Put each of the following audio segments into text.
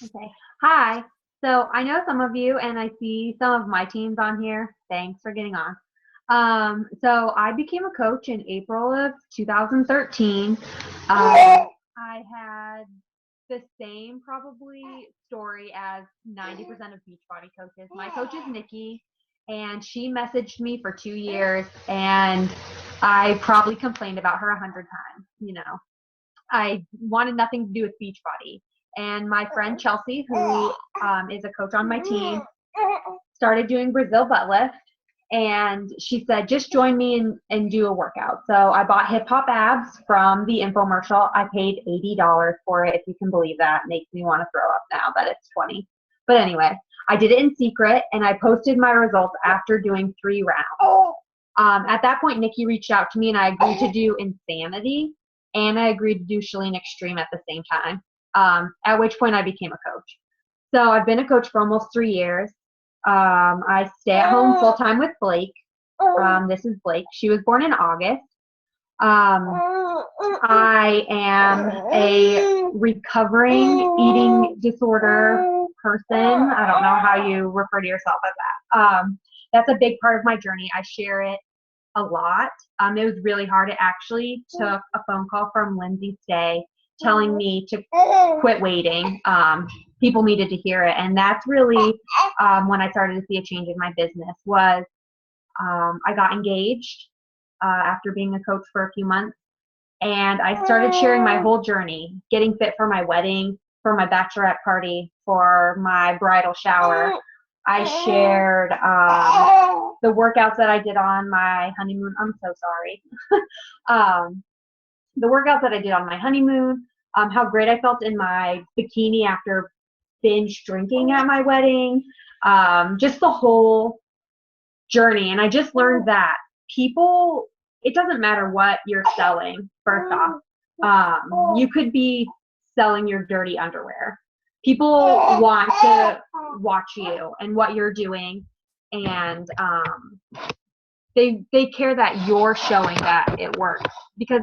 Okay. Hi. So I know some of you, and I see some of my teams on here. Thanks for getting on. So I became a coach in April of 2013. I had the same probably story as 90% of Beachbody coaches. My coach is Nikki, and she messaged me for 2 years, and I probably complained about her 100 times. I wanted nothing to do with Beachbody. And my friend Chelsea, who is a coach on my team, started doing Brazil butt lift. And she said, just join me and do a workout. So I bought hip hop abs from the infomercial. I paid $80 for it, if you can believe that. It makes me want to throw up now that it's 20. But anyway, I did it in secret and I posted my results after doing 3 rounds. At that point, Nikki reached out to me and I agreed to do Insanity and I agreed to do Chalene Extreme at the same time, at which point I became a coach. So I've been a coach for almost 3 years. I stay at home full time with Blake. This is Blake. She was born in August. I am a recovering eating disorder person. I don't know how you refer to yourself as that. That's a big part of my journey. I share it a lot. It was really hard. It actually took a phone call from Lindsay Stay telling me to quit waiting. People needed to hear it. And that's really when I started to see a change in my business was I got engaged after being a coach for a few months. And I started sharing my whole journey, getting fit for my wedding, for my bachelorette party, for my bridal shower. I shared the workouts that I did on my honeymoon. I'm so sorry. The workouts that I did on my honeymoon, how great I felt in my bikini after binge drinking at my wedding, just the whole journey. And I just learned that people, it doesn't matter what you're selling, first off. You could be selling your dirty underwear. People want to watch you and what you're doing, and they care that you're showing that it works, because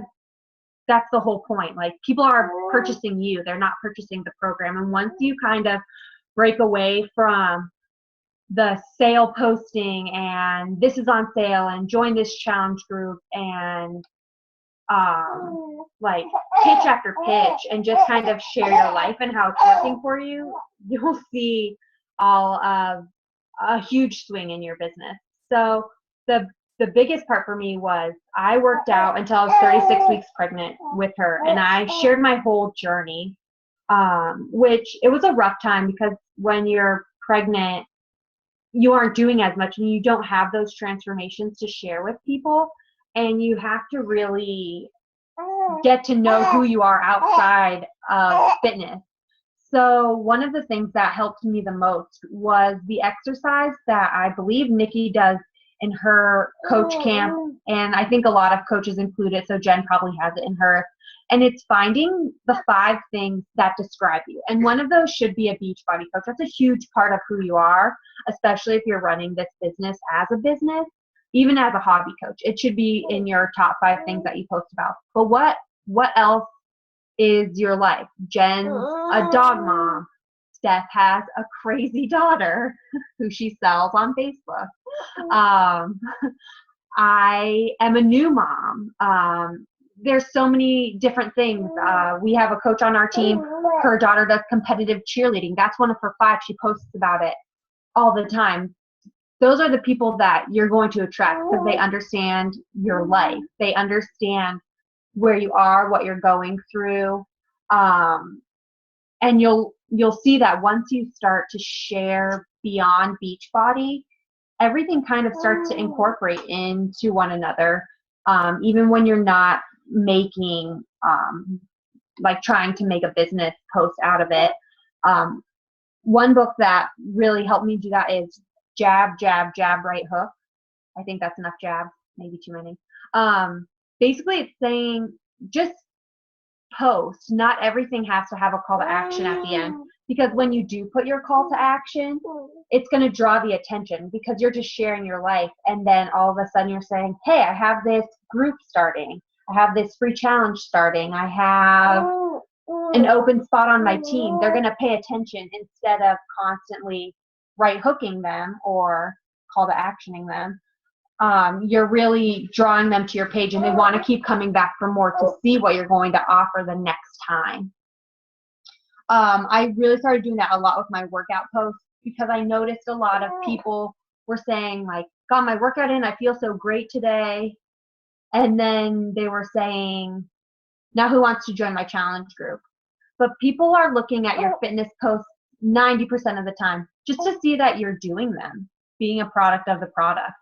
that's the whole point. Like, people are purchasing you, they're not purchasing the program. And once you kind of break away from the sale posting and this is on sale and join this challenge group and like pitch after pitch and just kind of share your life and how it's working for you, you'll see all of a huge swing in your business. So the biggest part for me was I worked out until I was 36 weeks pregnant with her, and I shared my whole journey, which it was a rough time because when you're pregnant, you aren't doing as much and you don't have those transformations to share with people, and you have to really get to know who you are outside of fitness. So one of the things that helped me the most was the exercise that I believe Nikki does in her coach camp, and I think a lot of coaches include it, so Jen probably has it in her. And it's finding the 5 things that describe you. And one of those should be a Beachbody coach. That's a huge part of who you are, especially if you're running this business as a business, even as a hobby coach. It should be in your top 5 things that you post about. But what else is your life? Jen's a dog mom. Steph has a crazy daughter who she sells on Facebook. I am a new mom. There's so many different things. We have a coach on our team. Her daughter does competitive cheerleading. That's one of her 5. She posts about it all the time. Those are the people that you're going to attract because they understand your life. They understand where you are, what you're going through. And you'll see that once you start to share beyond Beachbody, everything kind of starts to incorporate into one another, even when you're not making, like trying to make a business post out of it. One book that really helped me do that is Jab, Jab, Jab, Right Hook. I think that's enough jabs, maybe too many. Basically, it's saying just post. Not everything has to have a call to action at the end, because when you do put your call to action, it's going to draw the attention because you're just sharing your life, and then all of a sudden you're saying, hey, I have this group starting, I have this free challenge starting, I have an open spot on my team, they're going to pay attention instead of constantly right hooking them or call to actioning them. You're really drawing them to your page, and they want to keep coming back for more to see what you're going to offer the next time. I really started doing that a lot with my workout posts because I noticed a lot of people were saying, like, got my workout in, I feel so great today. And then they were saying, now who wants to join my challenge group? But people are looking at your fitness posts 90% of the time just to see that you're doing them, being a product of the product.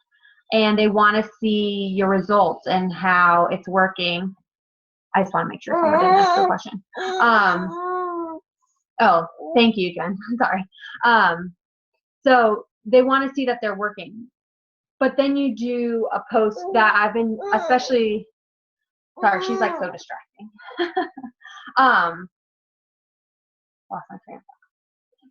And they want to see your results and how it's working. I just want to make sure someone didn't ask the question. Oh, thank you, Jen. I'm sorry. So they want to see that they're working. But then you do a post that I've been, especially, sorry, she's like so distracting. Lost my train of thought.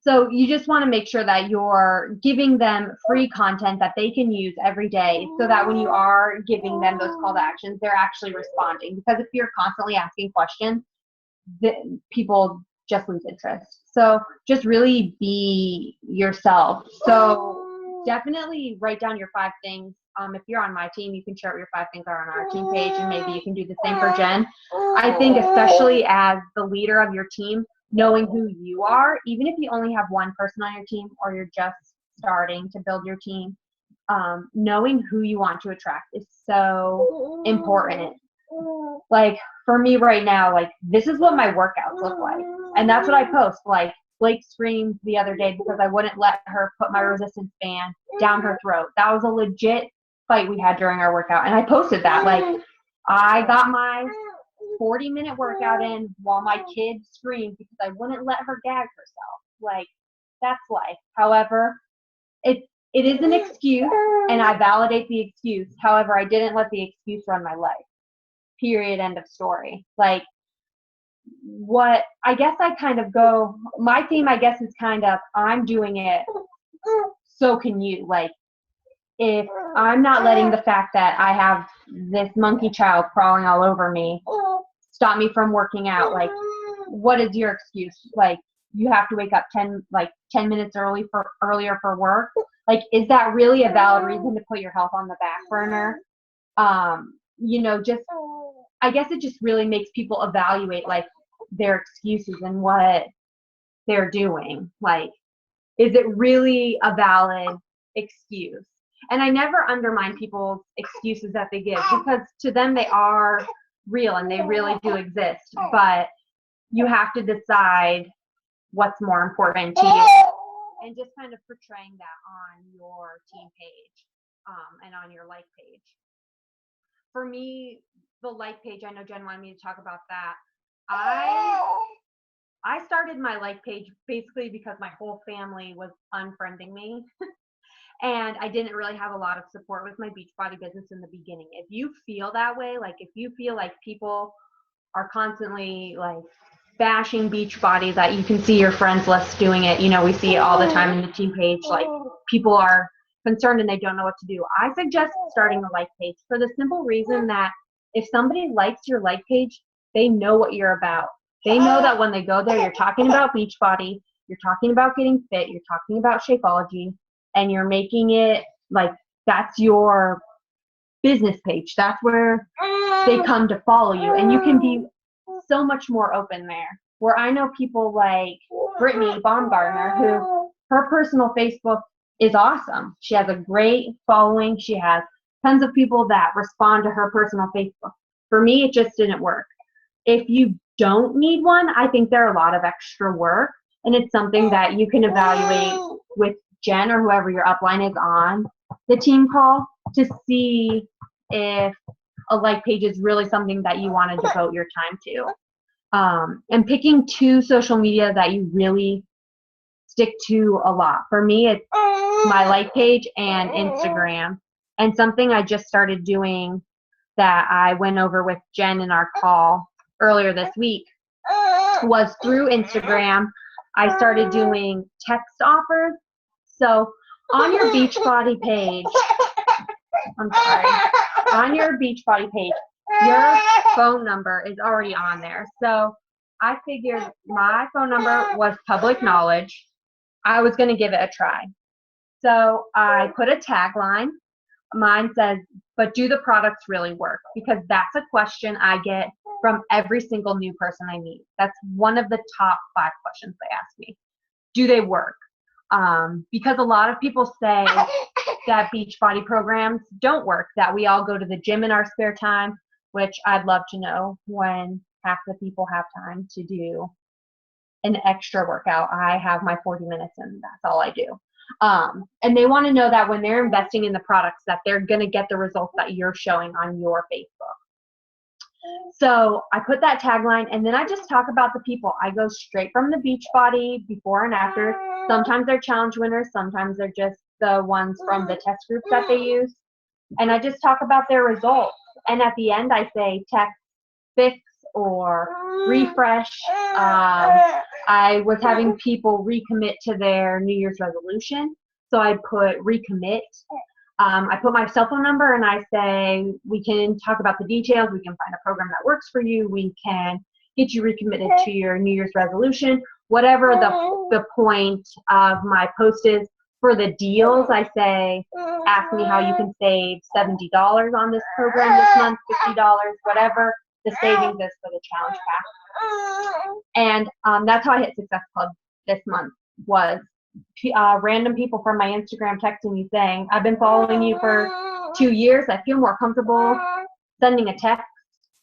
So you just want to make sure that you're giving them free content that they can use every day so that when you are giving them those call to actions, they're actually responding. Because if you're constantly asking questions, people just lose interest. So just really be yourself. So definitely write down your 5 things. If you're on my team, you can share what your 5 things are on our team page, and maybe you can do the same for Jen. I think especially as the leader of your team, knowing who you are, even if you only have one person on your team or you're just starting to build your team, knowing who you want to attract is so important. Like for me right now, like this is what my workouts look like. And that's what I post. Like Blake screamed the other day because I wouldn't let her put my resistance band down her throat. That was a legit fight we had during our workout. And I posted that. Like I got my 40-minute workout in while my kid screamed because I wouldn't let her gag herself. Like that's life. However, it is an excuse, and I validate the excuse. However, I didn't let the excuse run my life. Period. End of story. Like what I guess I kind of go, my theme I guess is kind of, I'm doing it, so can you. Like if I'm not letting the fact that I have this monkey child crawling all over me stop me from working out, like what is your excuse? Like you have to wake up 10 minutes earlier for work. Like is that really a valid reason to put your health on the back burner? Just I guess it just really makes people evaluate like their excuses and what they're doing. Like, is it really a valid excuse? And I never undermine people's excuses that they give because to them they are real and they really do exist. But you have to decide what's more important to you and just kind of portraying that on your team page and on your like page. For me, the like page, I know Jen wanted me to talk about that. I started my like page basically because my whole family was unfriending me. And I didn't really have a lot of support with my Beachbody business in the beginning. If you feel that way, like if you feel like people are constantly like bashing Beachbody, that you can see your friends list doing it, we see it all the time in the team page, like people are concerned and they don't know what to do. I suggest starting a like page for the simple reason that if somebody likes your like page, they know what you're about. They know that when they go there, you're talking about Beachbody, you're talking about getting fit, you're talking about Shakeology, and you're making it like that's your business page. That's where they come to follow you, and you can be so much more open there. Where I know people like Brittany Baumgartner, who her personal Facebook is awesome. She has a great following. She has tons of people that respond to her personal Facebook. For me, it just didn't work. If you don't need one, I think there are a lot of extra work, and it's something that you can evaluate with Jen or whoever your upline is on the team call to see if a like page is really something that you want to devote your time to. And picking 2 social media that you really stick to a lot. For me, it's my like page and Instagram. And something I just started doing that I went over with Jen in our call earlier this week was through Instagram. I started doing text offers. So on your Beachbody page, on your Beachbody page, your phone number is already on there. So I figured my phone number was public knowledge. I was going to give it a try. So I put a tagline. Mine says, but do the products really work? Because that's a question I get from every single new person I meet. That's one of the top 5 questions they ask me. Do they work? Because a lot of people say that Beachbody programs don't work, that we all go to the gym in our spare time, which I'd love to know when half the people have time to do an extra workout. I have my 40 minutes and that's all I do. And they want to know that when they're investing in the products that they're going to get the results that you're showing on your Facebook. So I put that tagline and then I just talk about the people. I go straight from the Beachbody before and after. Sometimes they're challenge winners. Sometimes they're just the ones from the test groups that they use. And I just talk about their results. And at the end I say text fix or refresh. I was having people recommit to their New Year's resolution. So I put recommit. I put my cell phone number and I say, we can talk about the details. We can find a program that works for you. We can get you recommitted to your New Year's resolution. Whatever the point of my post is. For the deals, I say, ask me how you can save $70 on this program this month, $50, whatever the savings is for the challenge pack. And that's how I hit Success Club this month, was random people from my Instagram texting me saying, I've been following you for 2 years. I feel more comfortable sending a text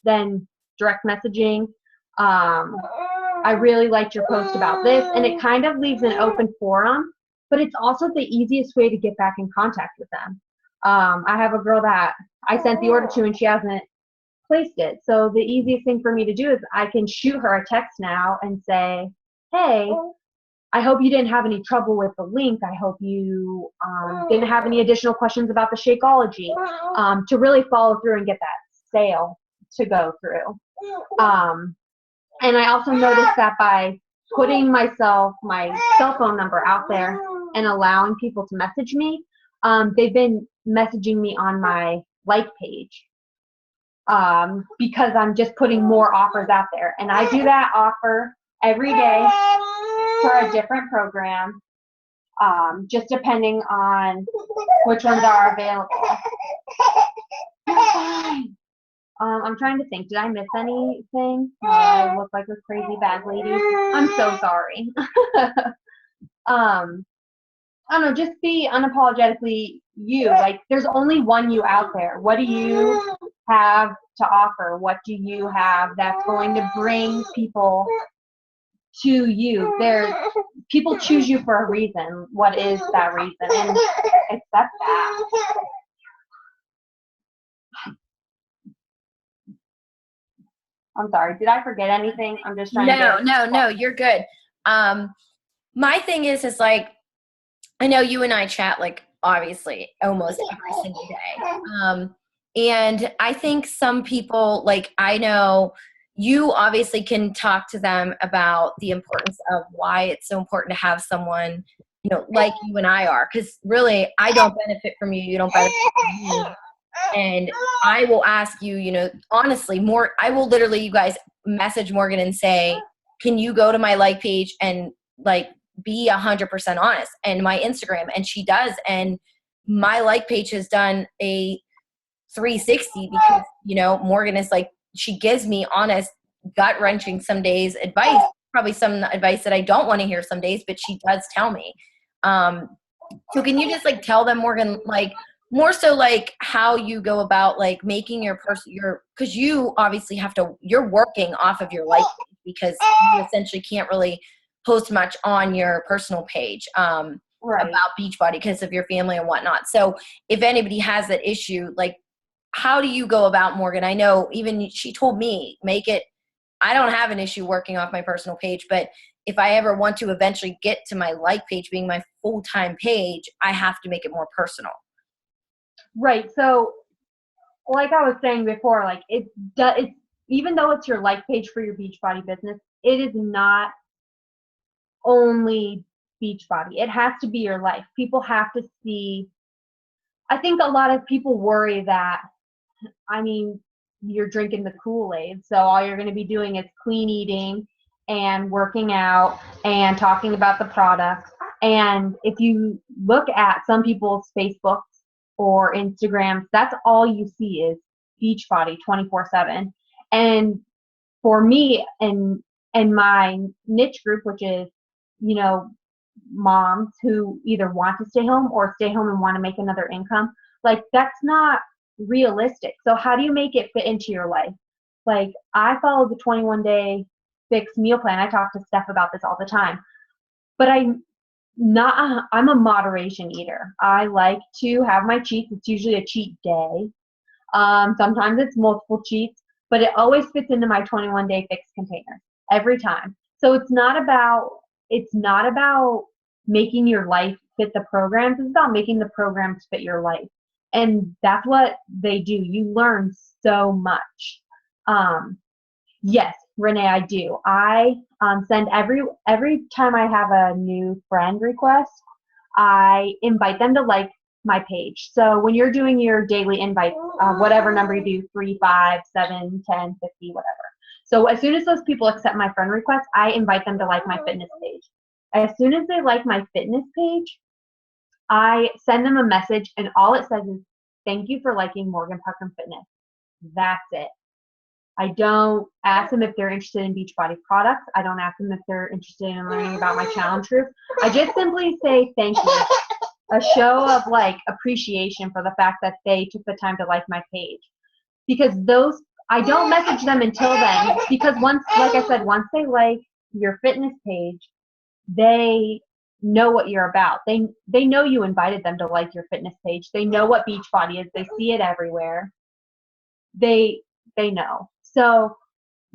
than direct messaging. I really liked your post about this. And it kind of leaves an open forum, but it's also the easiest way to get back in contact with them. I have a girl that I sent the order to and she hasn't placed it. So the easiest thing for me to do is I can shoot her a text now and say, hey, I hope you didn't have any trouble with the link. I hope you didn't have any additional questions about the Shakeology, to really follow through and get that sale to go through. And I also noticed that by putting my cell phone number out there and allowing people to message me, they've been messaging me on my like page, because I'm just putting more offers out there. And I do that offer every day for a different program, just depending on which ones are available. I'm trying to think. Did I miss anything? I look like a crazy bag lady. I'm so sorry. I don't know. Just be unapologetically you. Like, there's only one you out there. What do you have to offer? What do you have that's going to bring people to you? People choose you for a reason. What is that reason? And accept that. I'm sorry. Did I forget anything? I'm just trying to. No, you're good. My thing is like, I know you and I chat, like, obviously almost every single day. And I think some people, like, I know you obviously can talk to them about the importance of why it's so important to have someone, you know, like you and I are. Because really, I don't benefit from you. You don't benefit from me. And I will ask you, you know, honestly, I will literally, you guys, message Morgan and say, can you go to my like page and, like, be 100% honest, and my Instagram? And she does. And my like page has done a 360 because, you know, Morgan is like, she gives me honest, gut wrenching some days advice, probably some advice that I don't want to hear some days, but she does tell me. So can you just, like, tell them, Morgan, like, more so, like, how you go about, like, making your because you obviously you're working off of your like page, because you essentially can't really post much on your personal page Right. about Beachbody because of your family and whatnot. So if anybody has that issue, like, how do you go about, Morgan? I know even she told me, I don't have an issue working off my personal page, but if I ever want to eventually get to my like page being my full-time page, I have to make it more personal. Right. So, like I was saying before, like, it's even though it's your like page for your Beachbody business, it is not only Beachbody. It has to be your life. People have to see. I think a lot of people worry that, I mean, you're drinking the Kool-Aid, so all you're going to be doing is clean eating and working out and talking about the products. And if you look at some people's Facebooks or Instagrams, that's all you see is Beachbody 24/7. And for me and my niche group, which is, you know, moms who either want to stay home or stay home and want to make another income, like that's not realistic. So how do you make it fit into your life? Like I follow the 21-day fixed meal plan. I talk to Steph about this all the time. But I'm a moderation eater. I like to have my cheats. It's usually a cheat day. Sometimes it's multiple cheats, but it always fits into my 21-day fixed container every time. So it's not about making your life fit the programs. It's about making the programs fit your life. And that's what they do. You learn so much. Yes, Renee, I do. I send every time I have a new friend request, I invite them to like my page. So when you're doing your daily invite, whatever number you do, 3, 5, 7, 10, 50, whatever. So as soon as those people accept my friend request, I invite them to like my fitness page. As soon as they like my fitness page, I send them a message, and all it says is, "Thank you for liking Morgan Parkham Fitness." That's it. I don't ask them if they're interested in Beachbody products. I don't ask them if they're interested in learning about my challenge group. I just simply say thank you. A show of like appreciation for the fact that they took the time to like my page. Because I don't message them until then, because once, like I said, once they like your fitness page, they know what you're about. They know you invited them to like your fitness page. They know what Beachbody is. They see it everywhere. They know. So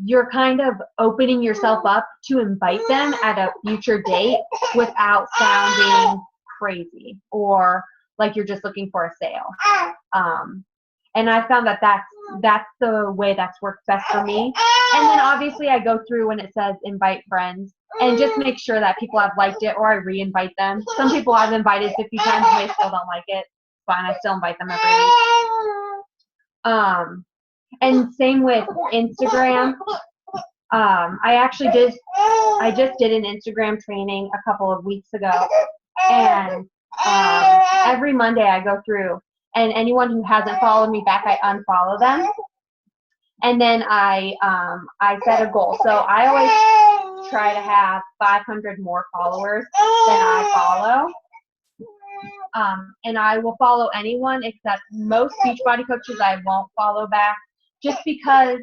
you're kind of opening yourself up to invite them at a future date without sounding crazy or like you're just looking for a sale. And I found that that's the way that's worked best for me. And then obviously I go through when it says invite friends and just make sure that people have liked it, or I re-invite them. Some people I've invited 50 times and they still don't like it. Fine, I still invite them every week. And same with Instagram. I just did an Instagram training a couple of weeks ago, and every Monday I go through, and anyone who hasn't followed me back, I unfollow them, and then I set a goal. So I always try to have 500 more followers than I follow. And I will follow anyone except most Beachbody coaches I won't follow back, just because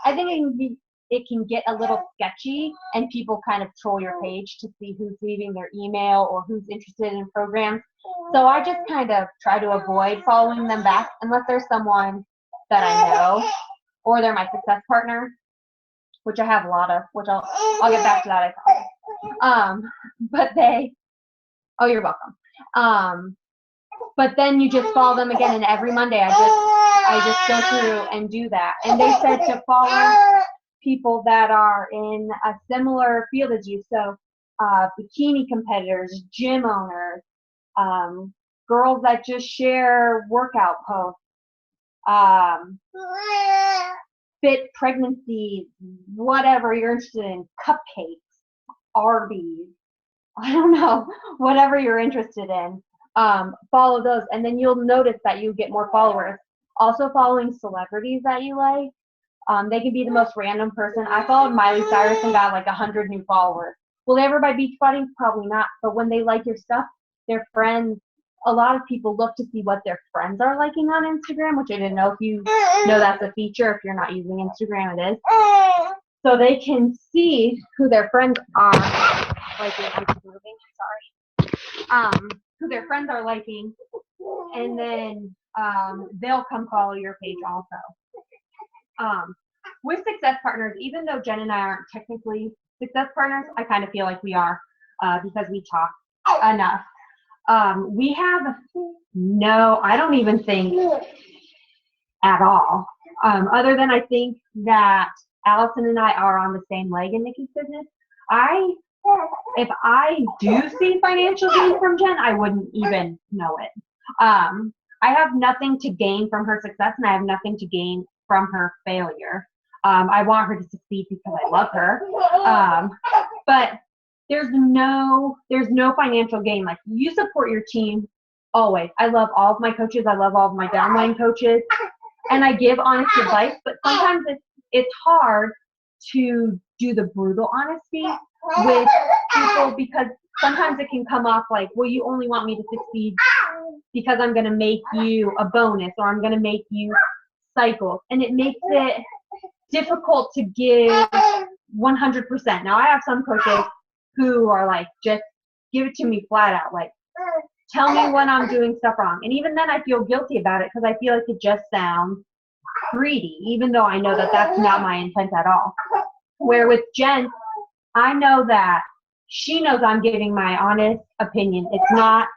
I think it can get a little sketchy and people kind of troll your page to see who's leaving their email or who's interested in programs. So I just kind of try to avoid following them back unless there's someone that I know or they're my success partner, which I have a lot of, which I'll get back to that, I promise. Oh, you're welcome. But then you just follow them again, and every Monday I just go through and do that. And they said to follow people that are in a similar field as you, so bikini competitors, gym owners, girls that just share workout posts, fit pregnancy, whatever you're interested in, cupcakes, Arby's, I don't know, whatever you're interested in. Follow those, and then you'll notice that you get more followers. Also following celebrities that you like. They can be the most random person. I followed Miley Cyrus and got like 100 new followers. Will they ever buy Beachbody? Probably not. But when they like your stuff, their friends, a lot of people look to see what their friends are liking on Instagram, which I didn't know if you know that's a feature. If you're not using Instagram, it is. So they can see who their friends are liking. I'm moving, sorry. Who their friends are liking, and then they'll come follow your page also. With success partners, even though Jen and I aren't technically success partners, I kind of feel like we are because we talk enough. We have I don't even think at all, other than I think that Allison and I are on the same leg in Nikki's business. If I do see financial gain from Jen, I wouldn't even know it. I have nothing to gain from her success, and I have nothing to gain from her failure. I want her to succeed because I love her. But there's no financial gain. Like, you support your team always. I love all of my coaches. I love all of my downline coaches, and I give honest advice. But sometimes it's hard to do the brutal honesty with people, because sometimes it can come off like, well, you only want me to succeed because I'm going to make you a bonus, or I'm going to make you cycle, and it makes it difficult to give 100%. Now, I have some coaches who are like, just give it to me flat out, like, tell me when I'm doing stuff wrong. And even then I feel guilty about it, because I feel like it just sounds greedy, even though I know that that's not my intent at all. Where with Jen, I know that she knows I'm giving my honest opinion. It's not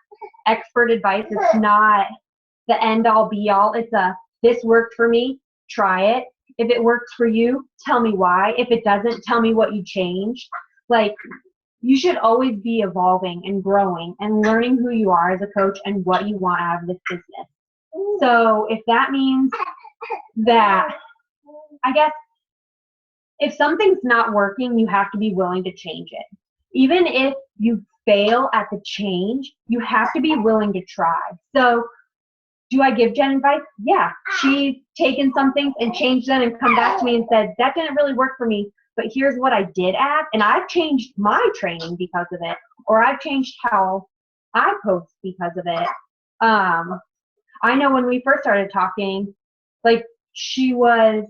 expert advice. It's not the end all be all. It's this worked for me, try it. If it works for you, tell me why. If it doesn't, tell me what you changed. Like, you should always be evolving and growing and learning who you are as a coach and what you want out of this business. So if that means that, I guess, if something's not working, you have to be willing to change it. Even if you fail at the change, you have to be willing to try. So do I give Jen advice? Yeah. She's taken some things and changed them and come back to me and said, that didn't really work for me, but here's what I did add. And I've changed my training because of it, or I've changed how I post because of it. I know when we first started talking, like, she was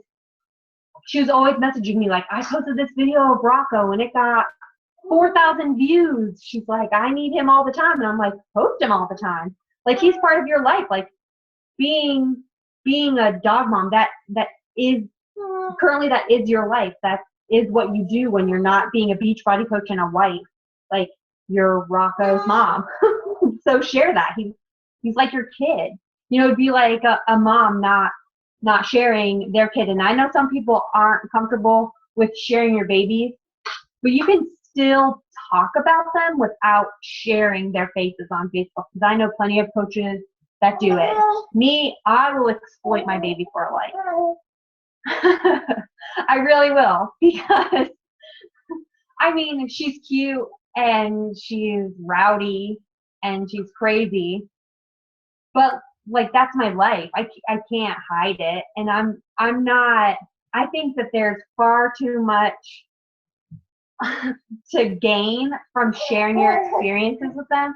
always messaging me like, I posted this video of Rocco and it got 4,000 views. She's like, I need him all the time. And I'm like, post him all the time. Like, he's part of your life. Like, being a dog mom, that is currently, that is your life. That is what you do when you're not being a beach body coach and a wife. Like, you're Rocco's mom. So share that. He's like your kid. You know, it'd be like a mom not sharing their kid. And I know some people aren't comfortable with sharing your babies, but you can still talk about them without sharing their faces on Facebook. Because I know plenty of coaches that do it. Me, I will exploit my baby for a like. I really will, because I mean, she's cute and she's rowdy and she's crazy, but like, that's my life. I can't hide it. And I'm not, I think that there's far too much to gain from sharing your experiences with them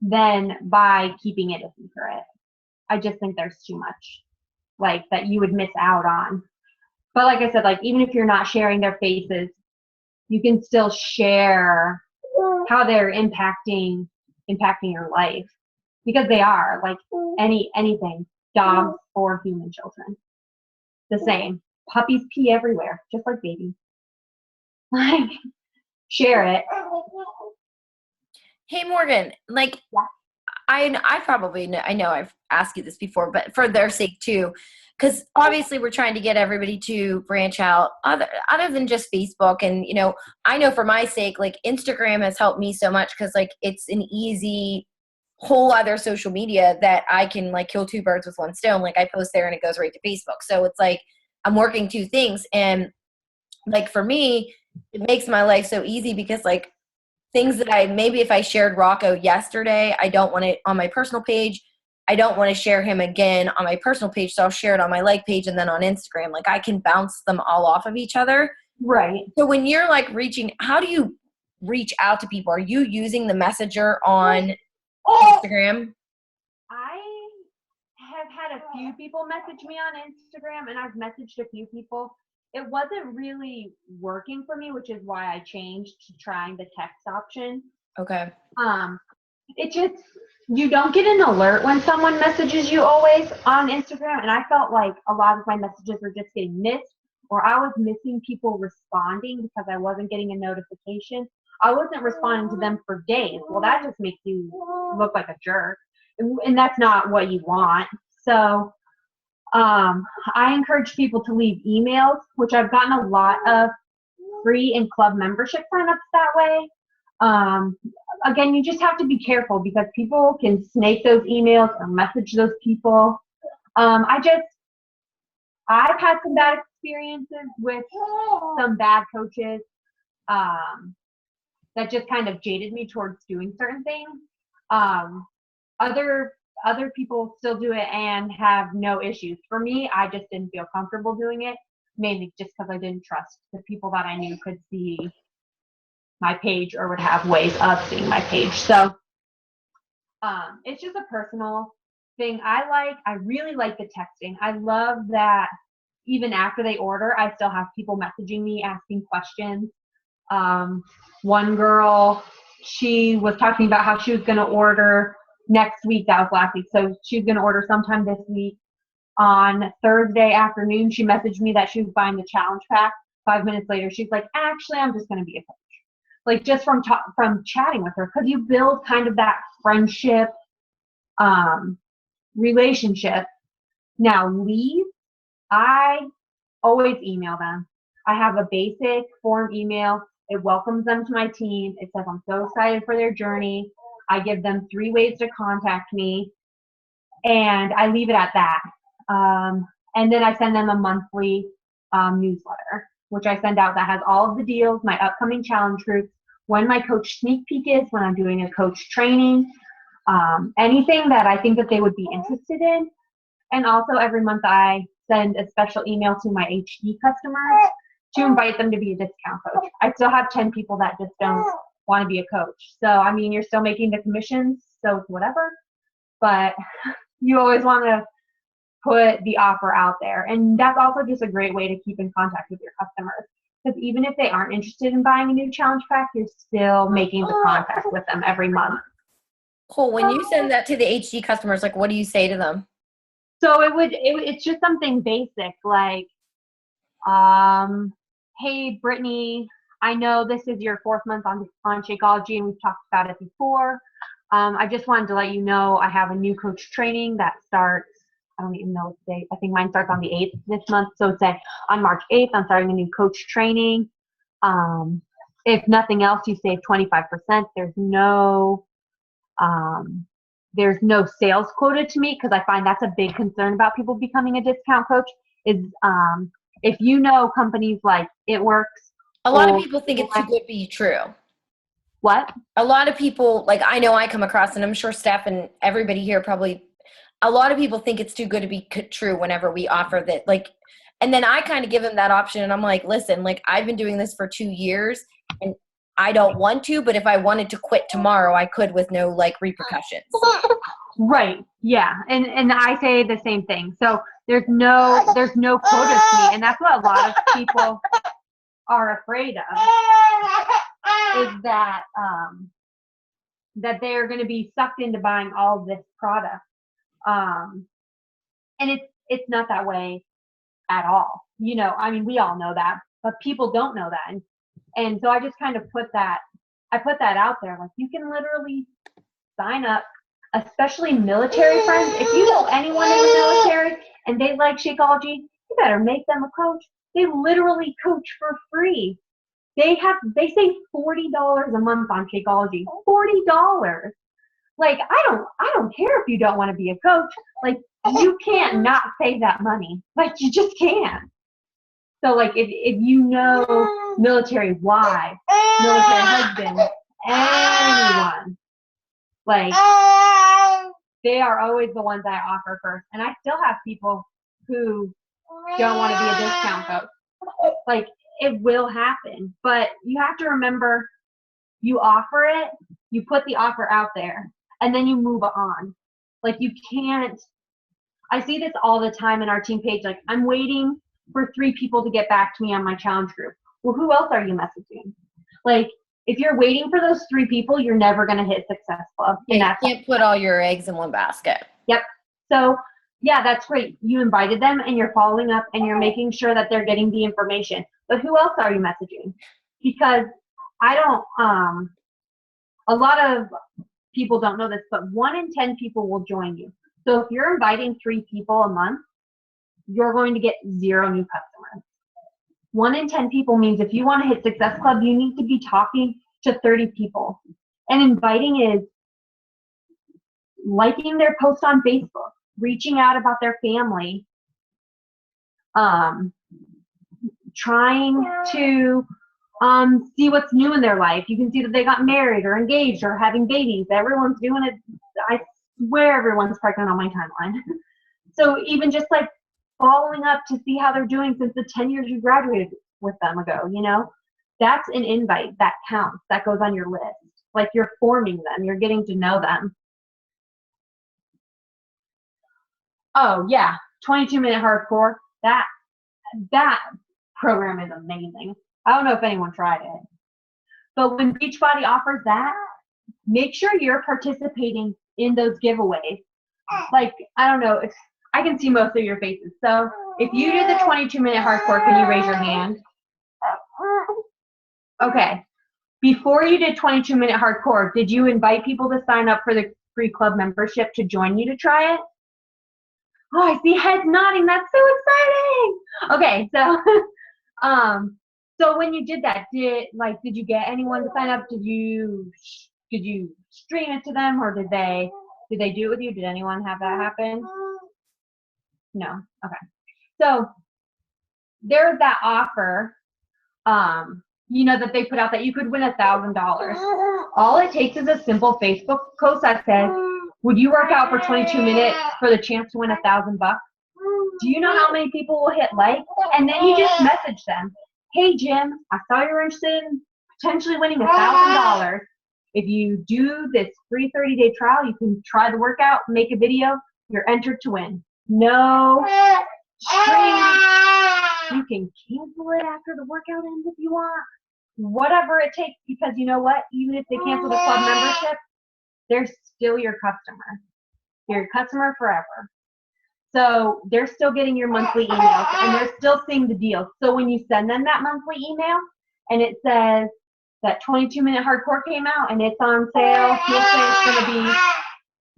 than by keeping it a secret. I just think there's too much, like, that you would miss out on. But like I said, like, even if you're not sharing their faces, you can still share how they're impacting your life, because they are, like, anything, dogs or human children, the same. Puppies pee everywhere, just like babies. Like, share it. Hey, Morgan, like, Yeah. I probably know, I know I've asked you this before, but for their sake too, because obviously we're trying to get everybody to branch out other than just Facebook. And, you know, I know for my sake, like, Instagram has helped me so much, because, like, it's an easy whole other social media that I can, like, kill two birds with one stone. Like, I post there and it goes right to Facebook. So it's like I'm working two things. And, like, for me, it makes my life so easy, because, like, things that maybe if I shared Rocco yesterday, I don't want it on my personal page. I don't want to share him again on my personal page. So I'll share it on my like page and then on Instagram. Like, I can bounce them all off of each other. Right. So when you're, like, how do you reach out to people? Are you using the messenger on Instagram? I have had a few people message me on Instagram, and I've messaged a few people. It wasn't really working for me, which is why I changed to trying the text option. Okay. It just, you don't get an alert when someone messages you always on Instagram, and I felt like a lot of my messages were just getting missed, or I was missing people responding because I wasn't getting a notification. I wasn't responding to them for days. Well, that just makes you look like a jerk, and that's not what you want. So I encourage people to leave emails, which I've gotten a lot of free and club membership signups that way. Again, you just have to be careful, because people can snake those emails or message those people. I've had some bad experiences with some bad coaches that just kind of jaded me towards doing certain things. Other people still do it and have no issues. For me, I just didn't feel comfortable doing it, mainly just because I didn't trust the people that I knew could see my page or would have ways of seeing my page. So it's just a personal thing. I really like the texting. I love that even after they order, I still have people messaging me, asking questions. One girl, she was talking about how she was going to order next week. That was last week. So she was going to order sometime this week. On Thursday afternoon, she messaged me that she was buying the challenge pack. 5 minutes later, she's like, actually, I'm just going to be a coach. Like, just from chatting with her, because you build kind of that friendship, relationship. Now, leave, I always email them. I have a basic form email. It welcomes them to my team. It says I'm so excited for their journey. I give them 3 ways to contact me, and I leave it at that. And then I send them a monthly newsletter, which I send out that has all of the deals, my upcoming challenge groups, when my coach sneak peek is, when I'm doing a coach training, anything that I think that they would be interested in. And also every month I send a special email to my HD customers to invite them to be a discount coach. I still have 10 people that just don't want to be a coach. So, I mean, you're still making the commissions, so it's whatever. But you always want to put the offer out there. And that's also just a great way to keep in contact with your customers. Because even if they aren't interested in buying a new challenge pack, you're still making the contact with them every month. Cool. When you send that to the HD customers, like, what do you say to them? So it's just something basic like, hey, Brittany, I know this is your 4th month on Shakeology, and we've talked about it before. I just wanted to let you know I have a new coach training that starts, I don't even know the date. I think mine starts on the 8th this month. So it's on March 8th, I'm starting a new coach training. If nothing else, you save 25%. There's no sales quota to meet, because I find that's a big concern about people becoming a discount coach is if you know companies like It Works. A lot of people think it's too good to be true. What? A lot of people, like, I know I come across, and I'm sure Steph and everybody here probably, a lot of people think it's too good to be true whenever we offer that. Like, and then I kind of give them that option, and I'm like, listen, like, I've been doing this for 2 years, and I don't want to, but if I wanted to quit tomorrow, I could with no, like, repercussions. Right. Yeah. And I say the same thing. So there's no quota to me, and that's what a lot of people are afraid of, is that that they're going to be sucked into buying all of this product. And it's not that way at all. You know, I mean, we all know that, but people don't know that. And so I just kind of put that out there. Like, you can literally sign up, especially military friends. If you know anyone in the military and they like Shakeology, you better make them a coach. They literally coach for free. They save $40 a month on Shakeology. $40. Like, I don't care if you don't want to be a coach. Like, you can't not save that money. Like, you just can't. So, like, if you know military wives, military husbands, anyone, like, they are always the ones I offer first. And I still have people who don't want to be a discount coach. Like, it will happen. But you have to remember, you offer it, you put the offer out there, and then you move on. Like, you can't, I see this all the time in our team page, like, I'm waiting for 3 people to get back to me on my challenge group. Well, who else are you messaging? Like, if you're waiting for those 3 people, you're never going to hit Success Club. Yeah, you can't put all your eggs in one basket. Yep. So, yeah, that's great. You invited them, and you're following up, and you're making sure that they're getting the information. But who else are you messaging? Because I don't, a lot of people don't know this, but 1 in 10 people will join you. So if you're inviting 3 people a month, you're going to get 0 new customers. 1 in 10 people means if you want to hit Success Club, you need to be talking to 30 people. And inviting is liking their post on Facebook, reaching out about their family, trying to see what's new in their life. You can see that they got married or engaged or having babies. Everyone's doing it. I swear everyone's pregnant on my timeline. So even just like following up to see how they're doing since the 10 years you graduated with them ago, you know, that's an invite that counts. That goes on your list. Like you're forming them. You're getting to know them. Oh yeah, 22-minute hardcore. That program is amazing. I don't know if anyone tried it, but when Beachbody offers that, make sure you're participating in those giveaways. Like, I don't know, I can see most of your faces. So if you did the 22-minute hardcore, can you raise your hand? Okay. Before you did 22-minute hardcore, did you invite people to sign up for the free club membership to join you to try it? Oh, I see heads nodding. That's so exciting. Okay, so so when you did that, did you get anyone to sign up? Did you stream it to them, or did they do it with you? Did anyone have that happen? No. Okay. So there's that offer, that they put out that you could win $1,000. All it takes is a simple Facebook post that says, "Would you work out for 22 minutes for the chance to win $1,000 bucks?" Do you know how many people will hit like? And then you just message them, "Hey Jim, I saw you were interested in potentially winning $1,000. If you do this free 30-day trial, you can try the workout, make a video. You're entered to win. No strings. You can cancel it after the workout ends if you want. Whatever it takes, because you know what? Even if they cancel the club membership, they're still your customer. They're your customer forever. So they're still getting your monthly emails, and they're still seeing the deal. So when you send them that monthly email and it says that 22-minute hardcore came out and it's on sale, you'll say it's going to be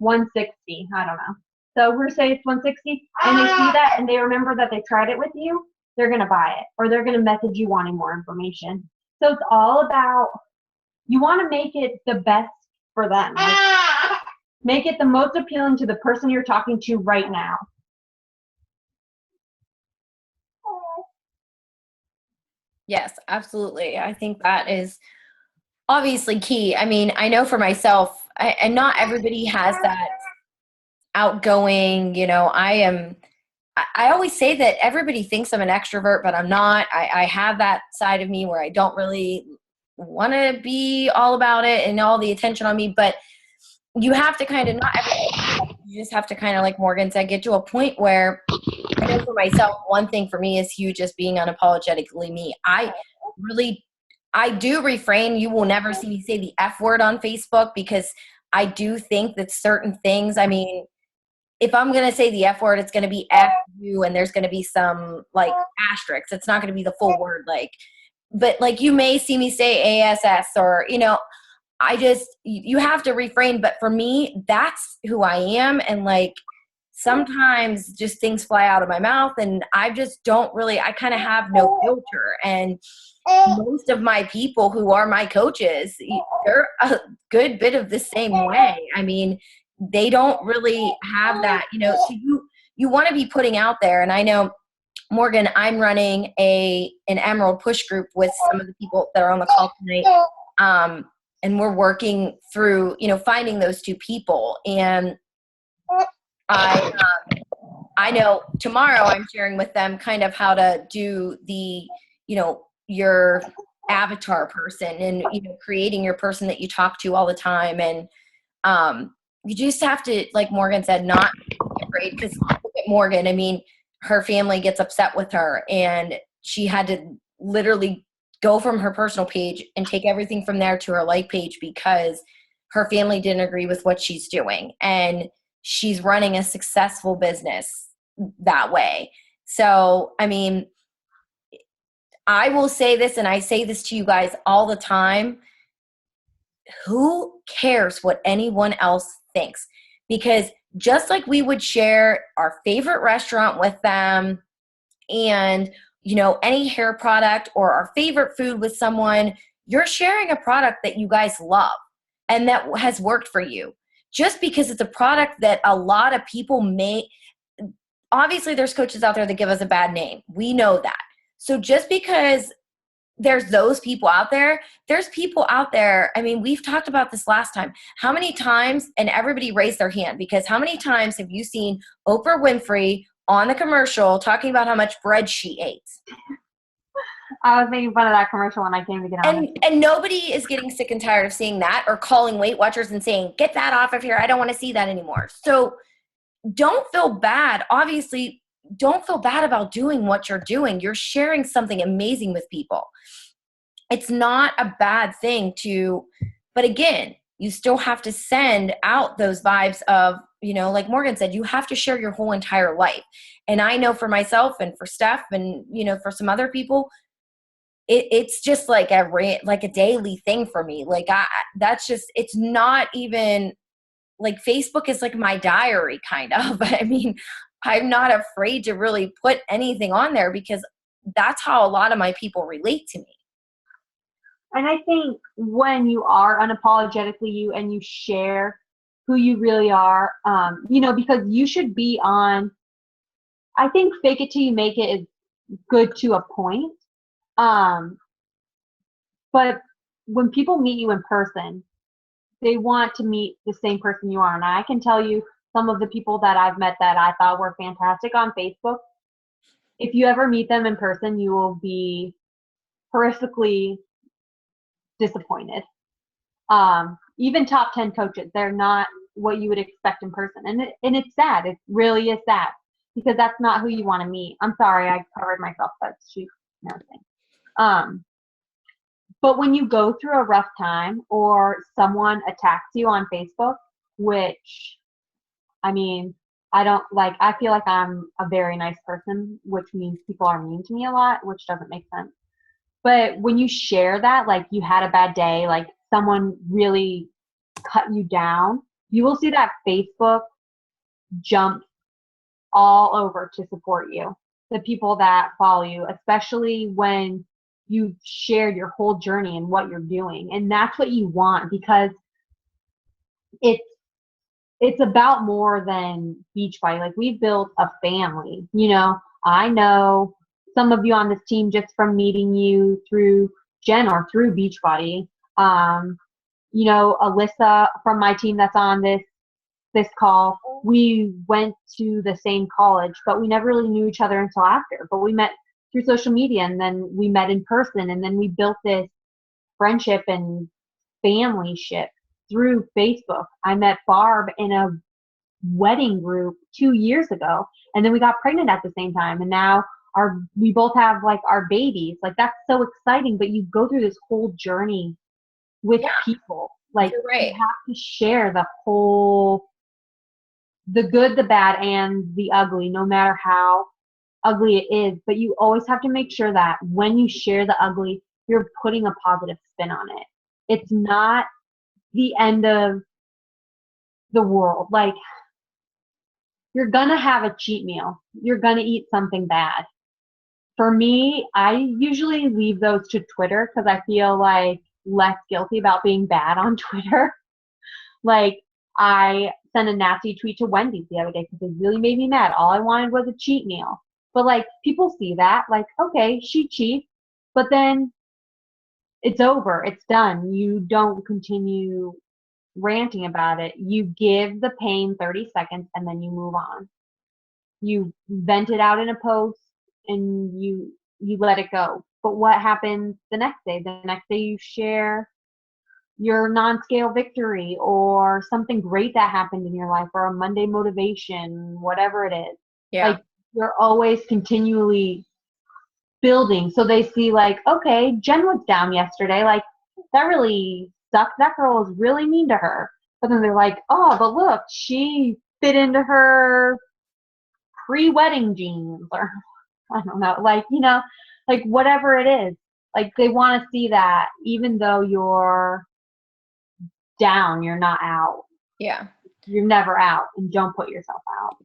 $160. I don't know. So we're saying it's $160, and they see that and they remember that they tried it with you, they're going to buy it, or they're going to message you wanting more information. So it's all about, you want to make it the best for them. Like, make it the most appealing to the person you're talking to right now. Yes, absolutely. I think that is obviously key. I mean, I know for myself, and not everybody has that outgoing, I always say that everybody thinks I'm an extrovert, but I'm not. I have that side of me where I don't really want to be all about it and all the attention on me, but you have to kind of, not everybody, you just have to kind of, like Morgan said, get to a point where, I know for myself, one thing for me is huge, is being unapologetically me. I do refrain. You will never see me say the F word on Facebook, because I do think that certain things, I mean, if I'm going to say the F word, it's going to be F you, and there's going to be some like asterisks. It's not going to be the full word. But like, you may see me say ASS, or, you have to refrain. But for me, that's who I am. And like, sometimes just things fly out of my mouth, and I just don't really, I kind of have no filter. And most of my people who are my coaches, they're a good bit of the same way. I mean, they don't really have that, so you want to be putting out there. And I know, Morgan, I'm running an Emerald push group with some of the people that are on the call tonight. And we're working through, finding those two people. And I know tomorrow I'm sharing with them kind of how to do the, your avatar person, and, creating your person that you talk to all the time. And you just have to, like Morgan said, not be afraid, because look at Morgan. I mean, her family gets upset with her, and she had to literally go from her personal page and take everything from there to her like page, because her family didn't agree with what she's doing. And she's running a successful business that way. So, I mean, I will say this, and I say this to you guys all the time: who cares what anyone else thinks? Because just like we would share our favorite restaurant with them, and, any hair product, or our favorite food with someone, you're sharing a product that you guys love and that has worked for you. Just because it's a product that a lot of people may, obviously there's coaches out there that give us a bad name. We know that. So just because there's those people out there, there's people out there. I mean, we've talked about this last time. How many times, and everybody raised their hand, because how many times have you seen Oprah Winfrey on the commercial talking about how much bread she ate? I was making fun of that commercial when I came to get on. And nobody is getting sick and tired of seeing that, or calling Weight Watchers and saying, get that off of here. I don't want to see that anymore. So don't feel bad. Obviously, don't feel bad about doing what you're doing. You're sharing something amazing with people. It's not a bad thing to, but again, you still have to send out those vibes of, you know, like Morgan said, you have to share your whole entire life. And I know for myself and for Steph and, you know, for some other people, it's just like a daily thing for me. Like that's just, it's not even like Facebook is like my diary kind of. I mean, I'm not afraid to really put anything on there because that's how a lot of my people relate to me. And I think when you are unapologetically you and you share who you really are, you know, because you should be on, I think fake it till you make it is good to a point. But when people meet you in person, they want to meet the same person you are. And I can tell you some of the people that I've met that I thought were fantastic on Facebook. If you ever meet them in person, you will be horrifically disappointed. Even top 10 coaches, they're not what you would expect in person. And it's sad. It really is sad because that's not who you want to meet. I'm sorry, I covered myself, but she's nothing. But when you go through a rough time or someone attacks you on Facebook, which, I mean, I feel like I'm a very nice person, which means people are mean to me a lot, which doesn't make sense. But when you share that, like you had a bad day, like someone really cut you down, you will see that Facebook jump all over to support you. The people that follow you, especially when you shared your whole journey and what you're doing. And that's what you want because it's about more than Beachbody. Like we've built a family, you know. I know some of you on this team just from meeting you through Jen or through Beachbody. You know, Alyssa from my team that's on this call, we went to the same college, but we never really knew each other until after. But we met through social media, and then we met in person, and then we built this friendship and family ship through Facebook. I met Barb in a wedding group 2 years ago, and then we got pregnant at the same time, and now we both have like our babies. Like that's so exciting, but you go through this whole journey with people. Like right. You have to share the good, the bad, and the ugly, no matter how ugly it is. But you always have to make sure that when you share the ugly, you're putting a positive spin on it. It's not the end of the world. Like you're gonna have a cheat meal. You're gonna eat something bad. For me, I usually leave those to Twitter because I feel like less guilty about being bad on Twitter. Like I sent a nasty tweet to Wendy's the other day because it really made me mad. All I wanted was a cheat meal. But like people see that, like, okay, she cheats, but then it's over. It's done. You don't continue ranting about it. You give the pain 30 seconds and then you move on. You vent it out in a post and you let it go. But what happens the next day? The next day you share your non-scale victory or something great that happened in your life or a Monday motivation, whatever it is. Yeah. Like you're always continually building. So they see like, okay, Jen was down yesterday. Like that really sucked. That girl was really mean to her. But then they're like, oh, but look, she fit into her pre-wedding jeans or I don't know, like, you know, like whatever it is. Like they want to see that even though you're down, you're not out. Yeah. You're never out, and don't put yourself out.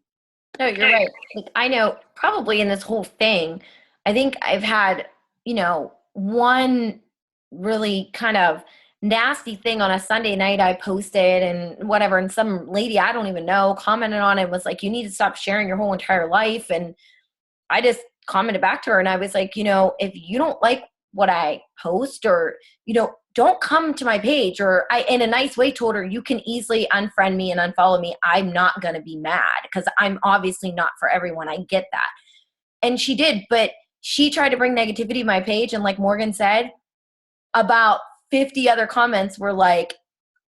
No, you're right. Like, I know probably in this whole thing, I think I've had, you know, one really kind of nasty thing on a Sunday night I posted and whatever. And some lady I don't even know commented on it, was like, you need to stop sharing your whole entire life. And I just commented back to her and I was like, if you don't like what I post or, don't come to my page, or I, in a nice way, told her, you can easily unfriend me and unfollow me. I'm not going to be mad because I'm obviously not for everyone. I get that. And she did, but she tried to bring negativity to my page. And like Morgan said, about 50 other comments were like,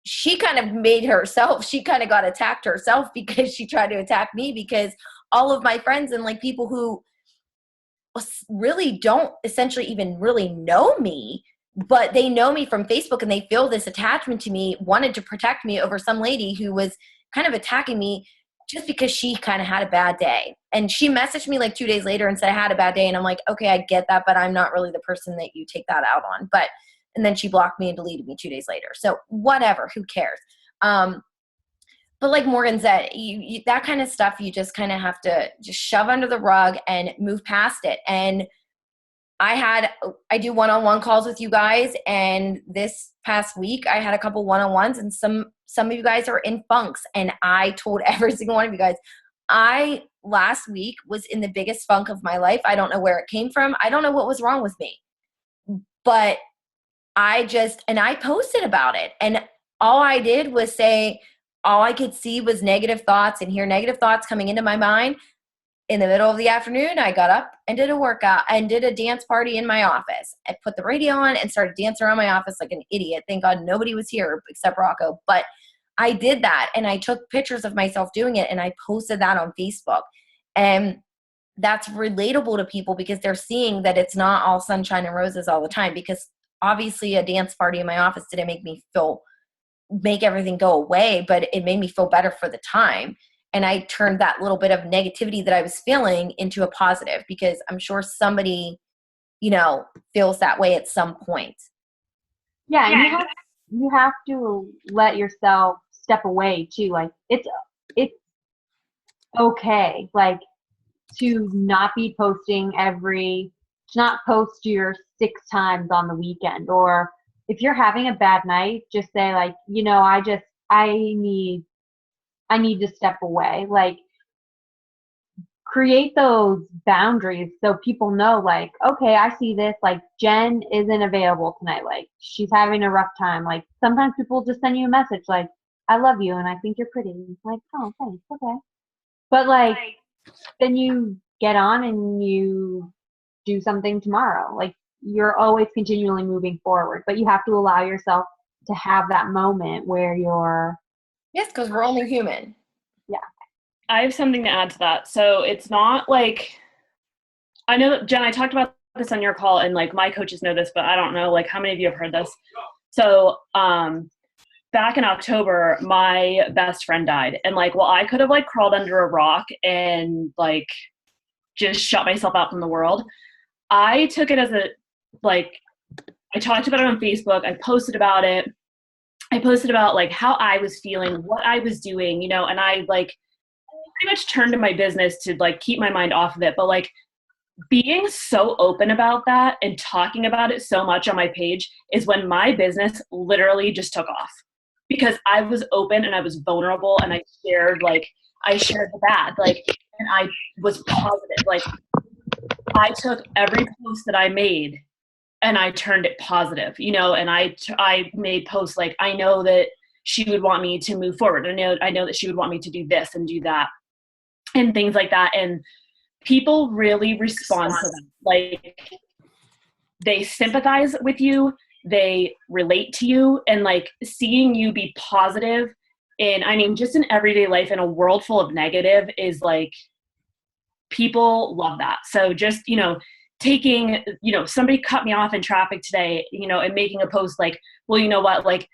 she kind of made herself, she kind of got attacked herself because she tried to attack me, because all of my friends and like people who really don't essentially even really know me, but they know me from Facebook and they feel this attachment to me, wanted to protect me over some lady who was kind of attacking me just because she kind of had a bad day. And she messaged me like 2 days later and said, I had a bad day. And I'm like, okay, I get that, but I'm not really the person that you take that out on. And then she blocked me and deleted me 2 days later. So whatever, who cares? But like Morgan said, you that kind of stuff, you just kind of have to just shove under the rug and move past it. And I do one-on-one calls with you guys. And this past week I had a couple one-on-ones, and some of you guys are in funks. And I told every single one of you guys, I last week was in the biggest funk of my life. I don't know where it came from. I don't know what was wrong with me, but I posted about it. And all I did was say, all I could see was negative thoughts and hear negative thoughts coming into my mind. In the middle of the afternoon, I got up and did a workout and did a dance party in my office. I put the radio on and started dancing around my office like an idiot. Thank God nobody was here except Rocco. But I did that, and I took pictures of myself doing it, and I posted that on Facebook. And that's relatable to people because they're seeing that it's not all sunshine and roses all the time. Because obviously a dance party in my office didn't make everything go away, but it made me feel better for the time. And I turned that little bit of negativity that I was feeling into a positive, because I'm sure somebody, feels that way at some point. Yeah, and you have to let yourself step away too. Like it's okay, like to not be posting to not post your 6 times on the weekend, or if you're having a bad night, just say like, I need to step away. Like, create those boundaries so people know, like, okay, I see this, like, Jen isn't available tonight. Like, she's having a rough time. Like, sometimes people just send you a message like, I love you and I think you're pretty. Like, oh, thanks, okay. But, like, then you get on and you do something tomorrow. Like, you're always continually moving forward, but you have to allow yourself to have that moment where you're. Yes, because we're only human. Yeah. I have something to add to that. So it's not like, I know that, Jen, I talked about this on your call, and like my coaches know this, but I don't know like how many of you have heard this. So back in October, my best friend died. And like, well, I could have like crawled under a rock and like just shut myself out from the world. I took it as I talked about it on Facebook. I posted about it. I posted about like how I was feeling, what I was doing, and I like pretty much turned to my business to like keep my mind off of it. But like being so open about that and talking about it so much on my page is when my business literally just took off, because I was open and I was vulnerable, and I shared the bad, like, and I was positive. Like, I took every post that I made and I turned it positive, and I made posts like, I know that she would want me to move forward. I know that she would want me to do this and do that and things like that. And people really respond to them. Like, they sympathize with you, they relate to you, and like seeing you be positive just in everyday life in a world full of negative is like, people love that. So just, taking, somebody cut me off in traffic today, and making a post like, well, you know what, like,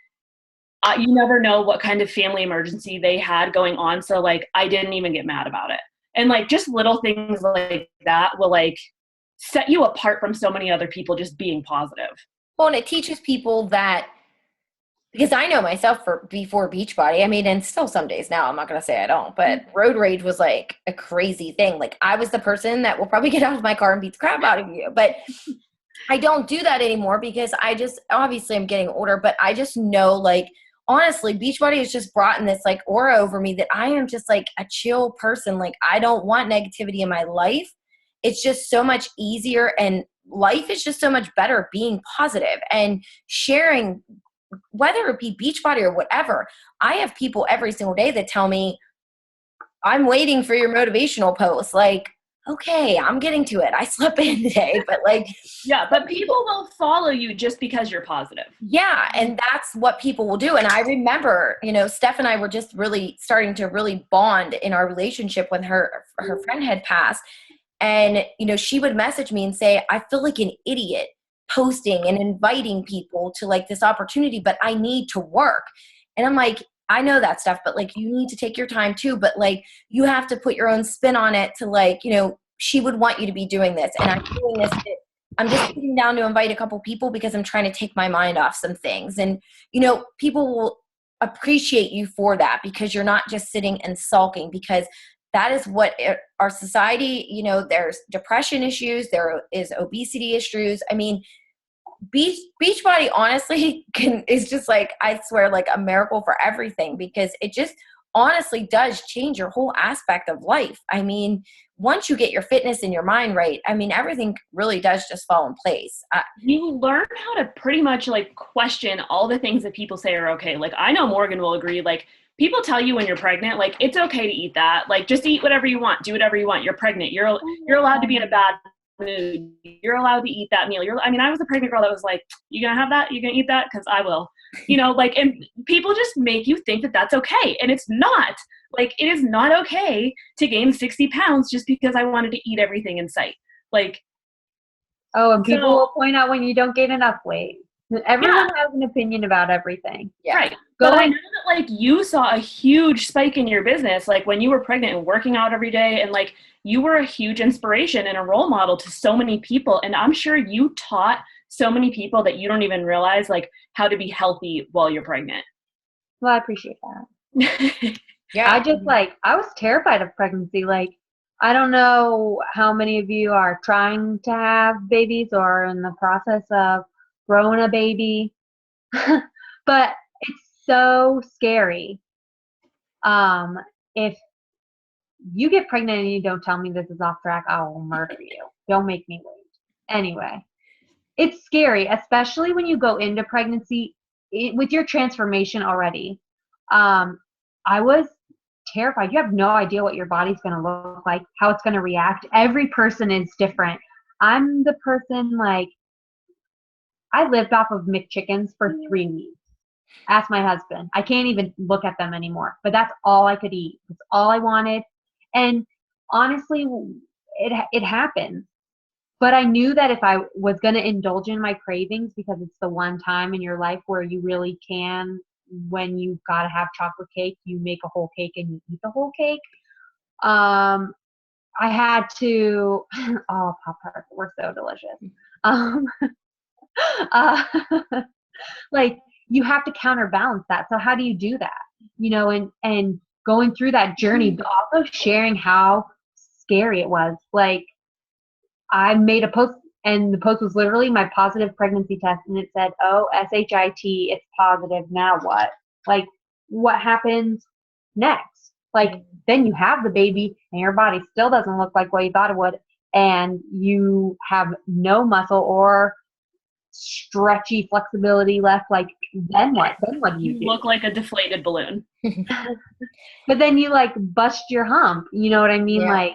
you never know what kind of family emergency they had going on. So like, I didn't even get mad about it. And like, just little things like that will like set you apart from so many other people just being positive. Well, and it teaches people that, because I know myself before Beachbody, and still some days now, I'm not going to say I don't, but road rage was like a crazy thing. Like, I was the person that will probably get out of my car and beat the crap out of you. But I don't do that anymore, because obviously I'm getting older, but I just know, like, honestly, Beachbody has just brought in this like aura over me that I am just like a chill person. Like, I don't want negativity in my life. it's just so much easier, and life is just so much better being positive and sharing, whether it be Beachbody or whatever. I have people every single day that tell me, I'm waiting for your motivational post. Like, okay, I'm getting to it. I slept in today, but like, yeah, but people will follow you just because you're positive. yeah. And that's what people will do. And I remember, Steph and I were just really starting to really bond in our relationship when her friend had passed. And, she would message me and say, I feel like an idiot posting and inviting people to like this opportunity, but I need to work. And I'm like, I know that stuff, but like, you need to take your time too. But like, you have to put your own spin on it to like, she would want you to be doing this. And I'm doing this. I'm just sitting down to invite a couple people because I'm trying to take my mind off some things. And, people will appreciate you for that, because you're not just sitting and sulking, because that is what our society, there's depression issues, there is obesity issues. I mean, Beachbody honestly is just like, I swear, like a miracle for everything, because it just honestly does change your whole aspect of life. I mean, once you get your fitness and your mind right, I mean, everything really does just fall in place. You learn how to pretty much like question all the things that people say are okay. Like, I know Morgan will agree, like, people tell you when you're pregnant, like, it's okay to eat that. Like, just eat whatever you want. Do whatever you want. You're pregnant. You're allowed to be in a bad mood. You're allowed to eat that meal. I was a pregnant girl that was like, you gonna have that? You gonna eat that? Because I will. And people just make you think that that's okay. And it's not. Like, it is not okay to gain 60 pounds just because I wanted to eat everything in sight. Like, oh, and people will point out when you don't gain enough weight. Everyone has an opinion about everything. Yeah. Right. But I know that, like, you saw a huge spike in your business, like, when you were pregnant and working out every day, and, like, you were a huge inspiration and a role model to so many people. And I'm sure you taught so many people that you don't even realize, like, how to be healthy while you're pregnant. Well, I appreciate that. Yeah. I was terrified of pregnancy. Like, I don't know how many of you are trying to have babies or in the process of growing a baby, but it's so scary. If you get pregnant and you don't tell me this is off track, I will murder you. Don't make me wait. Anyway, it's scary, especially when you go into pregnancy with your transformation already. I was terrified. You have no idea what your body's going to look like, how it's going to react. Every person is different. I'm the person, like, I lived off of McChickens for 3 weeks. Ask my husband. I can't even look at them anymore. But that's all I could eat. That's all I wanted. And honestly, it happened. But I knew that if I was going to indulge in my cravings, because it's the one time in your life where you really can, when you've got to have chocolate cake, you make a whole cake and you eat the whole cake. I had to, oh, Pop-Tarts were so delicious. Like, you have to counterbalance that. So how do you do that? And going through that journey, but also sharing how scary it was. Like, I made a post, and the post was literally my positive pregnancy test, and it said, oh, SHIT, it's positive, now what? Like, what happens next? Like, then you have the baby, and your body still doesn't look like what you thought it would, and you have no muscle or stretchy flexibility left. Like, then what? Then what do you do? Look like a deflated balloon. But then you, like, bust your hump. You know what I mean? Yeah. Like,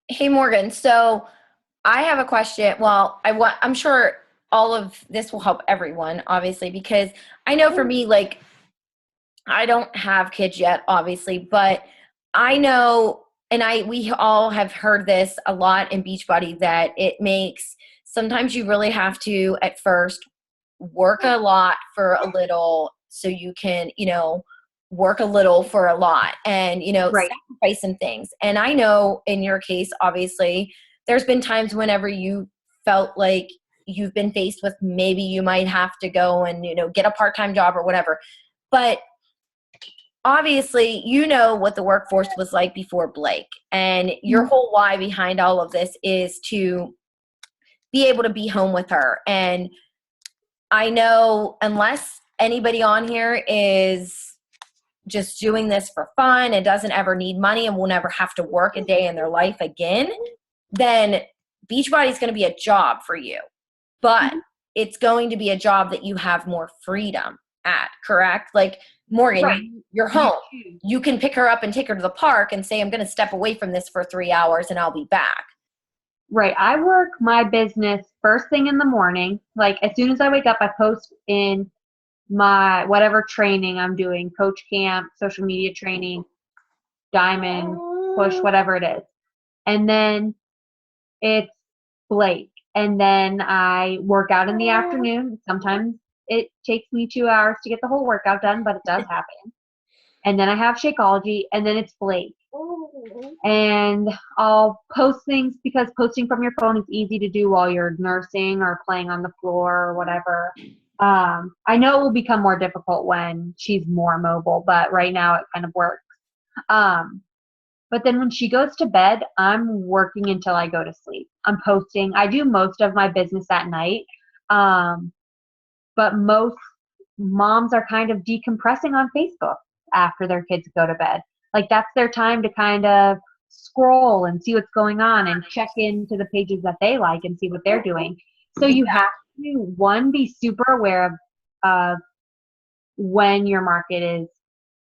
hey, Morgan, so I have a question. Well, I'm sure all of this will help everyone, obviously, because I know for me, like, I don't have kids yet, obviously, but I know, and we all have heard this a lot in Beachbody, that it makes, sometimes you really have to at first work a lot for a little so you can, work a little for a lot, and, right. sacrifice some things. And I know in your case, obviously, there's been times whenever you felt like you've been faced with, maybe you might have to go and, get a part-time job or whatever. But obviously, what the workforce was like before Blake, and your whole why behind all of this is to be able to be home with her. And I know, unless anybody on here is just doing this for fun and doesn't ever need money and will never have to work a day in their life again, then Beachbody is going to be a job for you, but it's going to be a job that you have more freedom at, correct? Like, Morgan, Right. you're home. You can pick her up and take her to the park and say, I'm going to step away from this for 3 hours and I'll be back. Right. I work my business first thing in the morning. Like as soon as I wake up, I post in my whatever training I'm doing, coach camp, social media training, diamond, push, whatever it is. And then it's Blake. And then I work out in the afternoon. Sometimes it takes me 2 hours to get the whole workout done, but it does happen. And then I have Shakeology, and then it's Blake. And I'll post things because posting from your phone is easy to do while you're nursing or playing on the floor or whatever. I know it will become more difficult when she's more mobile, but right now it kind of works. But then when she goes to bed, I'm working until I go to sleep. I'm posting. I do most of my business at night. But most moms are kind of decompressing on Facebook after their kids go to bed. Like that's their time to kind of scroll and see what's going on and check into the pages that they like and see what they're doing. So you have to, one, be super aware of when your market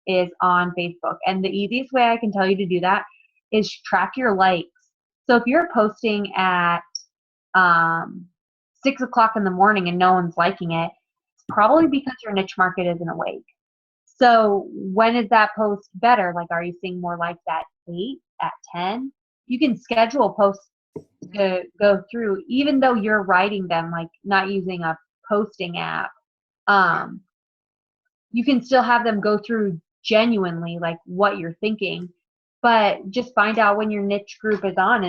is on Facebook. And the easiest way I can tell you to do that is track your likes. So if you're posting at 6 o'clock in the morning and no one's liking it, it's probably because your niche market isn't awake. So when is that post better? Like, are you seeing more likes at 8, at 10? You can schedule posts to go through, even though you're writing them, like not using a posting app. You can still have them go through genuinely like what you're thinking, but just find out when your niche group is on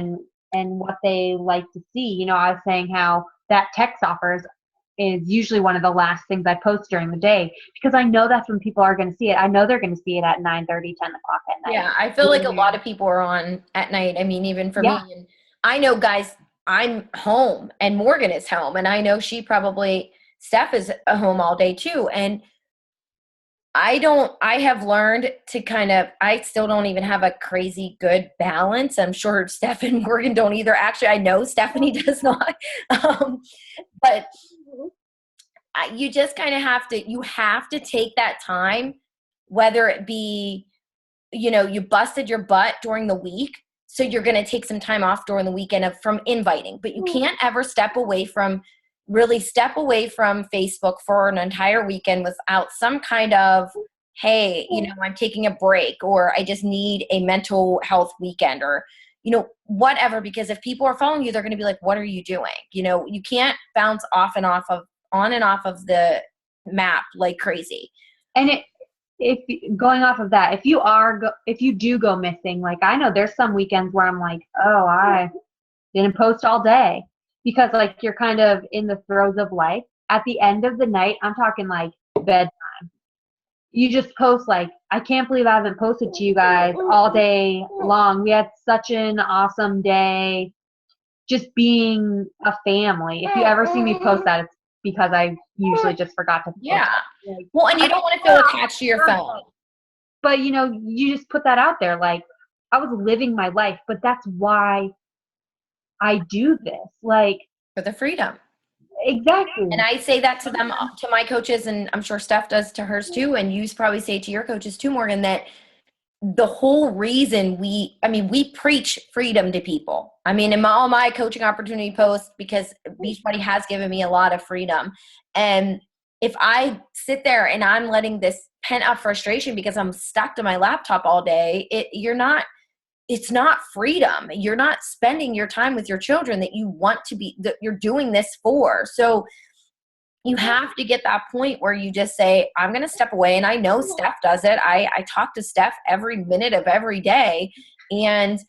and what they like to see. You know, I was saying how that text offers is usually one of the last things I post during the day because I know that's when people are going to see it. I know they're going to see it at 9:30, 10 o'clock at night. Yeah, I feel like a lot of people are on at night. I mean, even for me, and I know, guys, I'm home and Morgan is home, and I know Steph is at home all day too. And I have learned to I still don't even have a crazy good balance. I'm sure Steph and Morgan don't either. Actually, I know Stephanie does not. But you just kind of you have to take that time, whether it be, you busted your butt during the week. So you're going to take some time off during the weekend from inviting, but you can't ever step away from Facebook for an entire weekend without some kind of, hey, I'm taking a break, or I just need a mental health weekend, or, whatever, because if people are following you, they're going to be like, what are you doing? You can't bounce on and off of the map like crazy. And if going off of that, if you do go missing, like I know there's some weekends where I'm like, oh, I didn't post all day. Because like you're kind of in the throes of life. At the end of the night, I'm talking like bedtime. You just post like, I can't believe I haven't posted to you guys all day long. We had such an awesome day just being a family. If you ever see me post that, it's because I usually just forgot to post. Yeah. Like, well, and you don't want to feel attached to your phone. But, you just put that out there. Like, I was living my life, but that's why I do this, like, for the freedom. Exactly. And I say that to them, to my coaches, and I'm sure Steph does to hers too, and you probably say to your coaches too, Morgan, that the whole reason we preach freedom to people. I mean, in all my coaching opportunity posts, because Beachbody has given me a lot of freedom. And if I sit there and I'm letting this pent up frustration because I'm stuck to my laptop all day, it's not freedom. You're not spending your time with your children that you want to be, that you're doing this for. So you have to get that point where you just say, I'm going to step away. And I know Steph does it. I talk to Steph every minute of every day. And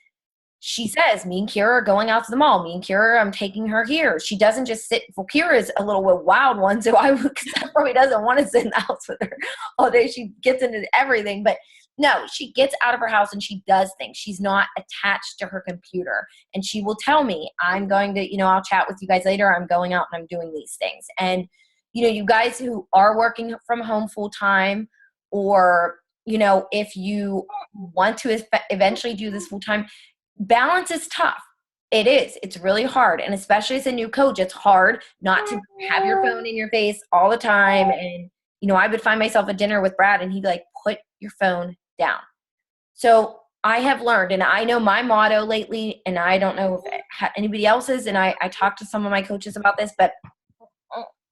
she says, me and Kira are going out to the mall. Me and Kira, I'm taking her here. She doesn't just sit. Well, Kira's a little wild one. So Steph probably doesn't want to sit in the house with her all day. She gets into everything. But no, she gets out of her house and she does things. She's not attached to her computer. And she will tell me, I'm going to, I'll chat with you guys later. I'm going out and I'm doing these things. And, you guys who are working from home full time, or, if you want to eventually do this full time, balance is tough. It is. It's really hard. And especially as a new coach, it's hard not to have your phone in your face all the time. And, you know, I would find myself at dinner with Brad and he'd be like, put your phone down. So I have learned, and I know my motto lately, and I don't know if anybody else's, and I talked to some of my coaches about this, but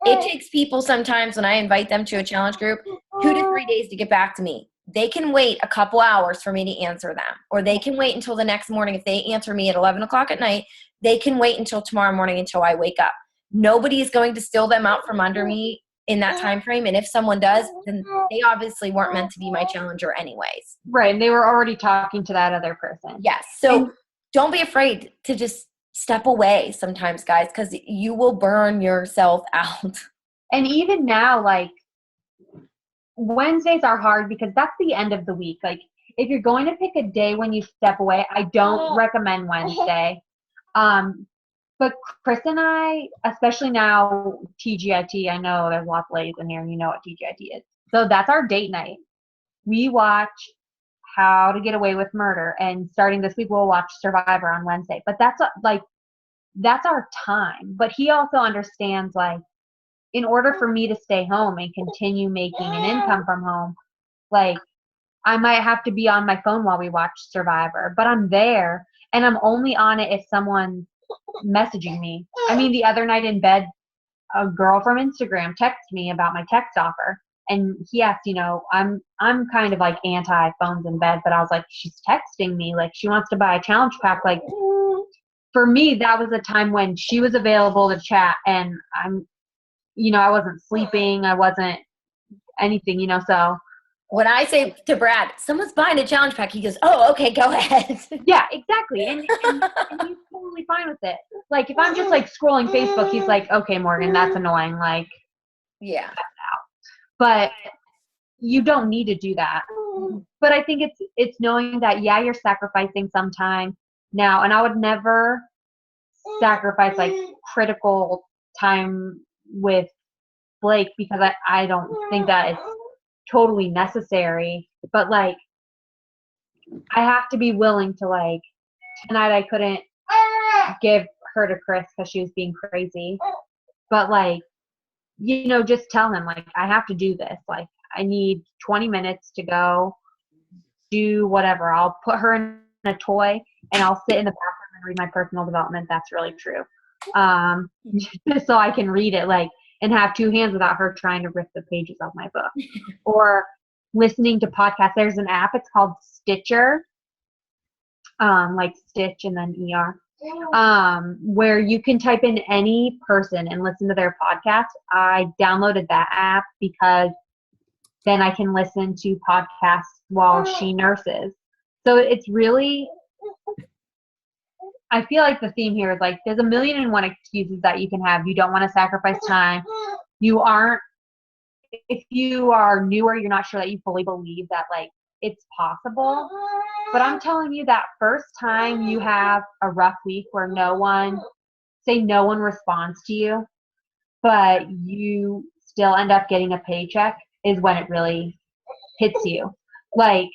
it takes people sometimes when I invite them to a challenge group 2 to 3 days to get back to me. They can wait a couple hours for me to answer them, or they can wait until the next morning. If they answer me at 11 o'clock at night, they can wait until tomorrow morning until I wake up. Nobody is going to steal them out from under me in that time frame. And if someone does, then they obviously weren't meant to be my challenger anyways. Right. And they were already talking to that other person. Yes. So don't be afraid to just step away sometimes, guys, because you will burn yourself out. And even now, like, Wednesdays are hard because that's the end of the week. Like, if you're going to pick a day when you step away, I don't recommend Wednesday. But Chris and I, especially now, TGIT, I know there's lots of ladies in here and you know what TGIT is. So that's our date night. We watch How to Get Away with Murder, and starting this week, we'll watch Survivor on Wednesday. But that's our time. But he also understands, like, in order for me to stay home and continue making an income from home, like, I might have to be on my phone while we watch Survivor, but I'm there, and I'm only on it if someone's messaging me. I mean, the other night in bed, a girl from Instagram texted me about my text offer, and he asked, you know, I'm kind of like anti-phones in bed, but I was like, she's texting me, like, she wants to buy a challenge pack. Like, for me, that was a time when she was available to chat, and I wasn't sleeping. I wasn't anything, so. When I say to Brad, someone's buying a challenge pack, he goes, oh, okay, go ahead. Yeah, exactly. And he's totally fine with it. Like, if I'm just, like, scrolling Facebook, he's like, okay, Morgan, that's annoying. Like, yeah. But you don't need to do that. But I think it's knowing that, yeah, you're sacrificing some time now. And I would never sacrifice, like, critical time with Blake because I don't think that it's totally necessary. But, like, I have to be willing to, like, tonight I couldn't give her to Chris because she was being crazy. But, like, just tell him, like, I have to do this. Like, I need 20 minutes to go do whatever. I'll put her in a toy and I'll sit in the bathroom and read my personal development. That's really true. Just so I can read it, like, and have two hands without her trying to rip the pages off my book. Or listening to podcasts. There's an app, it's called Stitcher, like Stitch and then ER, where you can type in any person and listen to their podcast. I downloaded that app because then I can listen to podcasts while she nurses. So it's really, I feel like the theme here is, like, there's a million and one excuses that you can have. You don't want to sacrifice time. If you are newer, you're not sure that you fully believe that, like, it's possible. But I'm telling you, that first time you have a rough week where no one responds to you, but you still end up getting a paycheck is when it really hits you. Like,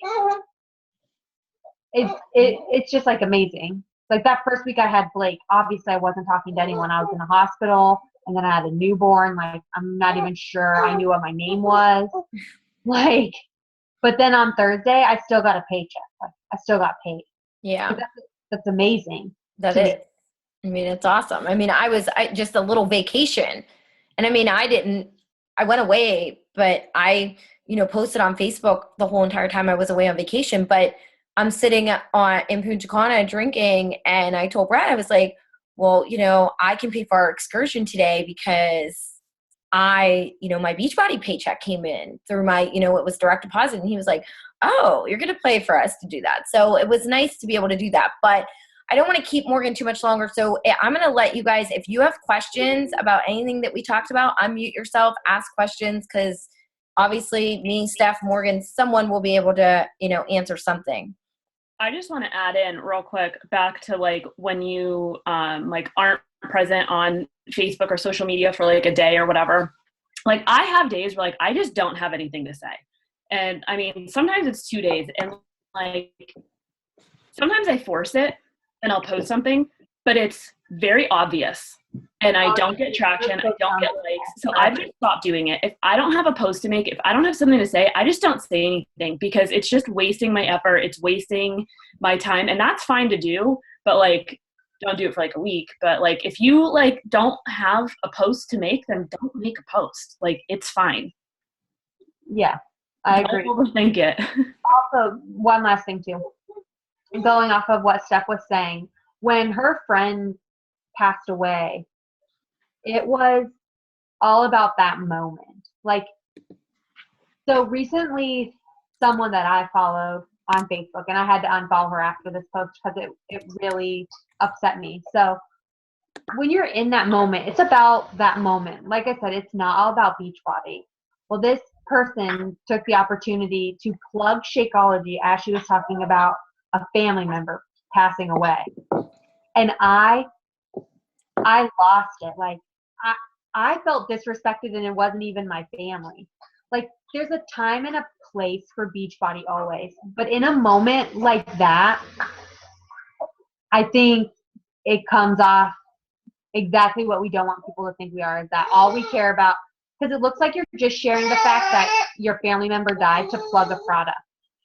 it's just, like, amazing. Like, that first week I had Blake, obviously I wasn't talking to anyone. I was in the hospital, and then I had a newborn. Like, I'm not even sure I knew what my name was. Like, but then on Thursday, I still got a paycheck. Like, I still got paid. Yeah. That's amazing. That is. I mean, it's awesome. I mean, I just a little vacation. And I mean, I went away, but I, posted on Facebook the whole entire time I was away on vacation. But I'm sitting in Punta Cana drinking, and I told Brad, I was like, well, I can pay for our excursion today because my Beachbody paycheck came in through my, it was direct deposit. And he was like, oh, you're going to pay for us to do that. So it was nice to be able to do that. But I don't want to keep Morgan too much longer. So I'm going to let you guys, if you have questions about anything that we talked about, unmute yourself, ask questions, because obviously me, Steph, Morgan, someone will be able to, answer something. I just want to add in real quick back to, like, when you like aren't present on Facebook or social media for, like, a day or whatever. Like, I have days where, like, I just don't have anything to say. And I mean, sometimes it's 2 days, and, like, sometimes I force it and I'll post something, but it's very obvious. And I don't get traction. I don't get likes. So I've just stopped doing it. If I don't have a post to make, if I don't have something to say, I just don't say anything because it's just wasting my effort. It's wasting my time. And that's fine to do, but like, don't do it for like a week. But like, if you like don't have a post to make, then don't make a post. Like, it's fine. Yeah, I agree. Don't overthink it. Also, one last thing too, going off of what Steph was saying, when her friend passed away, it was all about that moment. Like, so recently, someone that I followed on Facebook, and I had to unfollow her after this post because it really upset me. So when you're in that moment, it's about that moment. Like I said, it's not all about Beachbody. Well, this person took the opportunity to plug Shakeology as she was talking about a family member passing away. And I lost it. Like, I felt disrespected, and it wasn't even my family. Like, there's a time and a place for Beachbody always. But in a moment like that, I think it comes off exactly what we don't want people to think we are, is that all we care about, because it looks like you're just sharing the fact that your family member died to plug a product.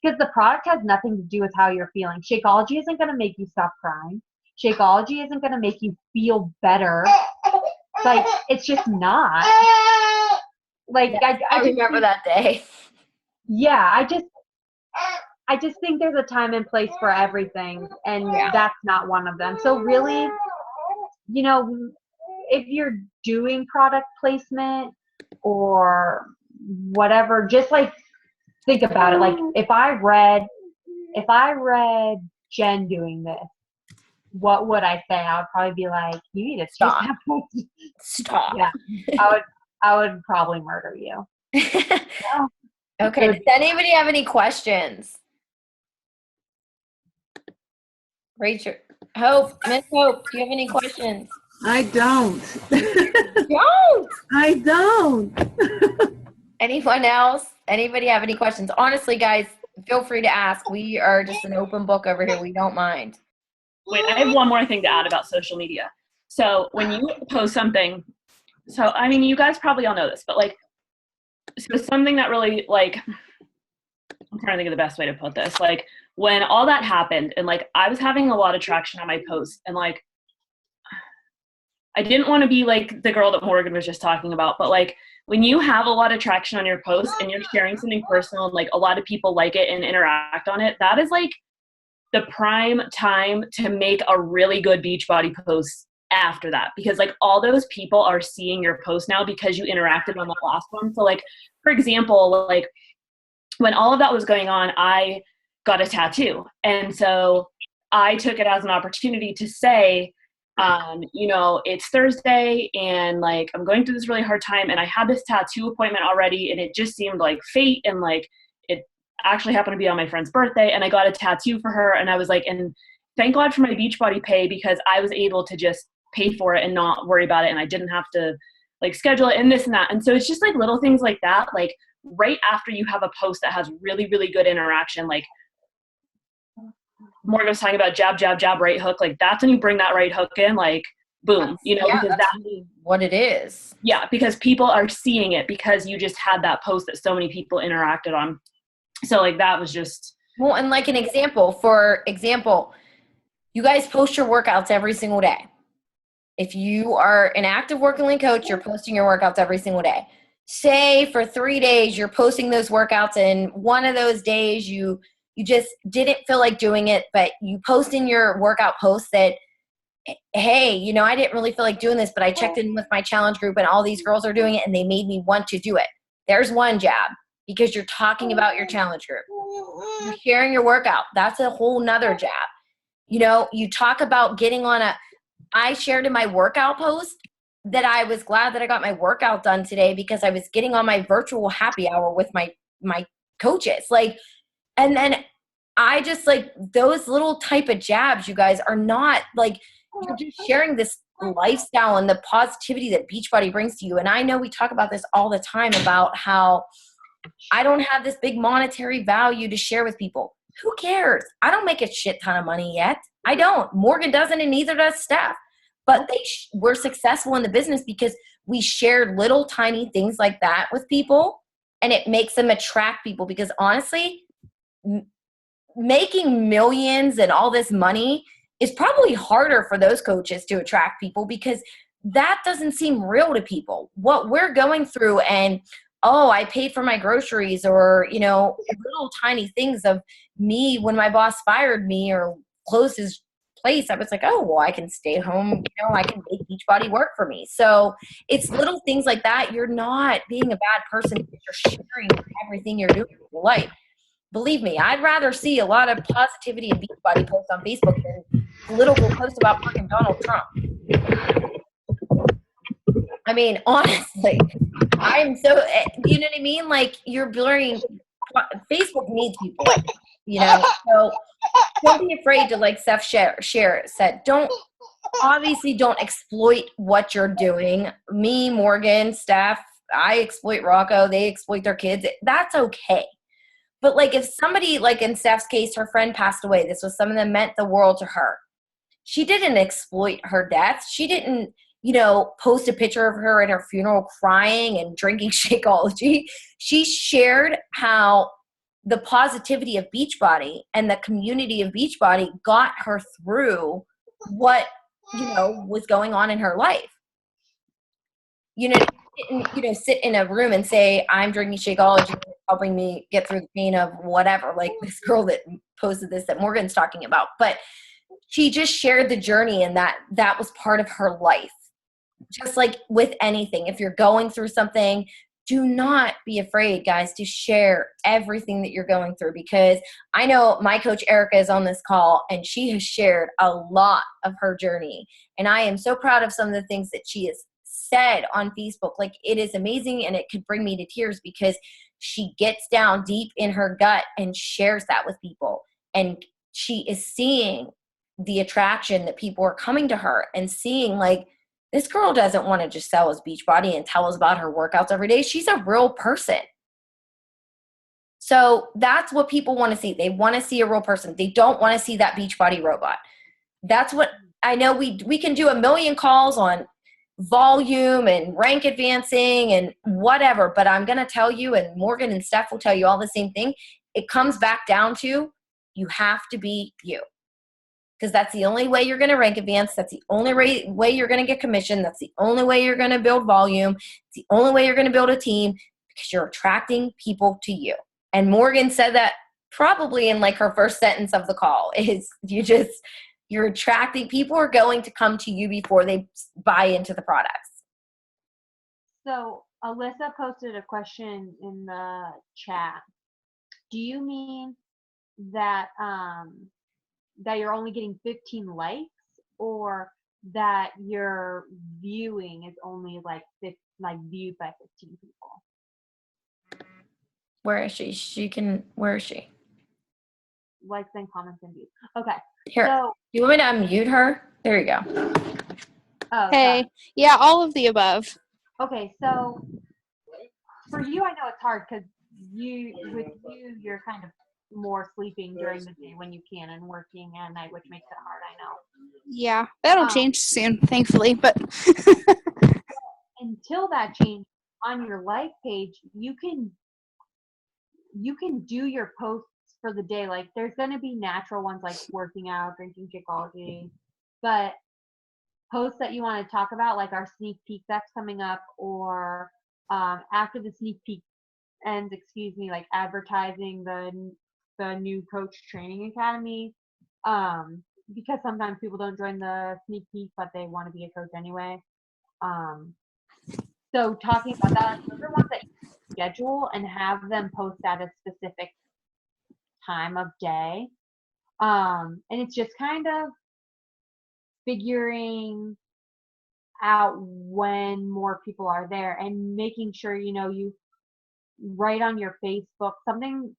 Because the product has nothing to do with how you're feeling. Shakeology isn't going to make you stop crying. Shakeology isn't going to make you feel better. Like, it's just not. Like, yeah, I remember that day. Yeah, I just think there's a time and place for everything, and that's not one of them. So really, you know, if you're doing product placement or whatever, just like think about it. Like, if I read Jen doing this, what would I say? I would probably be like, you need to Stop. Stop. Yeah, I would probably murder you. Yeah. Okay. Does anybody have any questions? Rachel, Miss Hope, do you have any questions? I don't. Don't. I don't. Anyone else? Anybody have any questions? Honestly, guys, feel free to ask. We are just an open book over here. We don't mind. Wait, I have one more thing to add about social media. So when you post something, so I mean, you guys probably all know this, but like, so something that really, like, I'm trying to think of the best way to put this. Like, when all that happened and like I was having a lot of traction on my posts, and like I didn't want to be like the girl that Morgan was just talking about, but like when you have a lot of traction on your post and you're sharing something personal and like a lot of people like it and interact on it, that is like the prime time to make a really good Beachbody post after that, because like all those people are seeing your post now because you interacted on the last one. So like, for example, like when all of that was going on, I got a tattoo. And so I took it as an opportunity to say, you know, it's Thursday and like I'm going through this really hard time, and I had this tattoo appointment already, and it just seemed like fate, and like it actually happened to be on my friend's birthday, and I got a tattoo for her. And I was like, and thank God for my Beachbody pay, because I was able to just pay for it and not worry about it, and I didn't have to like schedule it and this and that. And so it's just like little things like that, like right after you have a post that has really, really good interaction, like Morgan was talking about jab, jab, jab, right hook. Like that's when you bring that right hook in, like boom, you know, because that's really what it is. Yeah, because people are seeing it because you just had that post that so many people interacted on. So like that was just. Well, and like an example, for example, you guys post your workouts every single day. If you are an active working lean coach, you're posting your workouts every single day. Say for 3 days, you're posting those workouts, and one of those days you just didn't feel like doing it, but you post in your workout post that, hey, you know, I didn't really feel like doing this, but I checked in with my challenge group and all these girls are doing it and they made me want to do it. There's one jab, because you're talking about your challenge group. You're sharing your workout. That's a whole nother jab. You know, you talk about getting on I shared in my workout post that I was glad that I got my workout done today because I was getting on my virtual happy hour with my coaches. Like, and then I just like those little type of jabs, you guys, are not like, you're just sharing this lifestyle and the positivity that Beachbody brings to you. And I know we talk about this all the time about how I don't have this big monetary value to share with people. Who cares? I don't make a shit ton of money yet. I don't. Morgan doesn't, and neither does Steph. But we're successful in the business because we shared little tiny things like that with people, and it makes them attract people. Because honestly, making millions and all this money is probably harder for those coaches to attract people because that doesn't seem real to people. What we're going through, and I paid for my groceries, or little tiny things of me when my boss fired me or closed his place, I was like, oh, well, I can stay home, I can make Beachbody work for me. So it's little things like that. You're not being a bad person because you're sharing everything you're doing in your life. Believe me, I'd rather see a lot of positivity and Beachbody posts on Facebook than political posts about fucking Donald Trump. I mean, honestly, I'm so, you know what I mean? Like, you're blurring, Facebook needs people, so don't be afraid to, like Steph said, don't exploit what you're doing. Me, Morgan, Steph, I exploit Rocco, they exploit their kids. That's okay. But like, if somebody, like in Steph's case, her friend passed away, this was something that meant the world to her. She didn't exploit her death. She didn't, post a picture of her at her funeral crying and drinking Shakeology. She shared how the positivity of Beachbody and the community of Beachbody got her through what, was going on in her life. Didn't, sit in a room and say, I'm drinking Shakeology, helping me get through the pain of whatever, like this girl that posted this that Morgan's talking about. But she just shared the journey, and that was part of her life. Just like with anything, if you're going through something, do not be afraid, guys, to share everything that you're going through, because I know my coach Erica is on this call and she has shared a lot of her journey. And I am so proud of some of the things that she has said on Facebook. Like, it is amazing, and it could bring me to tears because she gets down deep in her gut and shares that with people. And she is seeing the attraction that people are coming to her and seeing, like, this girl doesn't want to just sell us Beachbody and tell us about her workouts every day. She's a real person. So that's what people want to see. They want to see a real person. They don't want to see that Beachbody robot. That's what I know. We can do a million calls on volume and rank advancing and whatever, but I'm going to tell you, and Morgan and Steph will tell you all the same thing. It comes back down to, you have to be you. Because that's the only way you're going to rank advance. That's the only way you're going to get commission. That's the only way you're going to build volume. It's the only way you're going to build a team, because you're attracting people to you. And Morgan said that probably in like her first sentence of the call is you're attracting, people are going to come to you before they buy into the products. So Alyssa posted a question in the chat. Do you mean that that you're only getting 15 likes, or that your viewing is only like viewed by 15 people? Where is she? Where is she? Likes and comments and views. Okay. Here. So, you want me to unmute her? There you go. Oh, hey. Sorry. Yeah, all of the above. Okay, so for you, I know it's hard because you're kind of more sleeping during the day when you can and working at night, which makes it hard, I know. Yeah, that'll change soon, thankfully, but until that change, on your life page, you can do your posts for the day. Like, there's going to be natural ones like working out, drinking Shakeology, but posts that you want to talk about, like our sneak peek that's coming up, or after the sneak peek ends, like advertising the new coach training academy, because sometimes people don't join the sneak peek but they want to be a coach anyway. So talking about that, those are ones that you schedule and have them post at a specific time of day, and it's just kind of figuring out when more people are there and making sure you write on your Facebook something.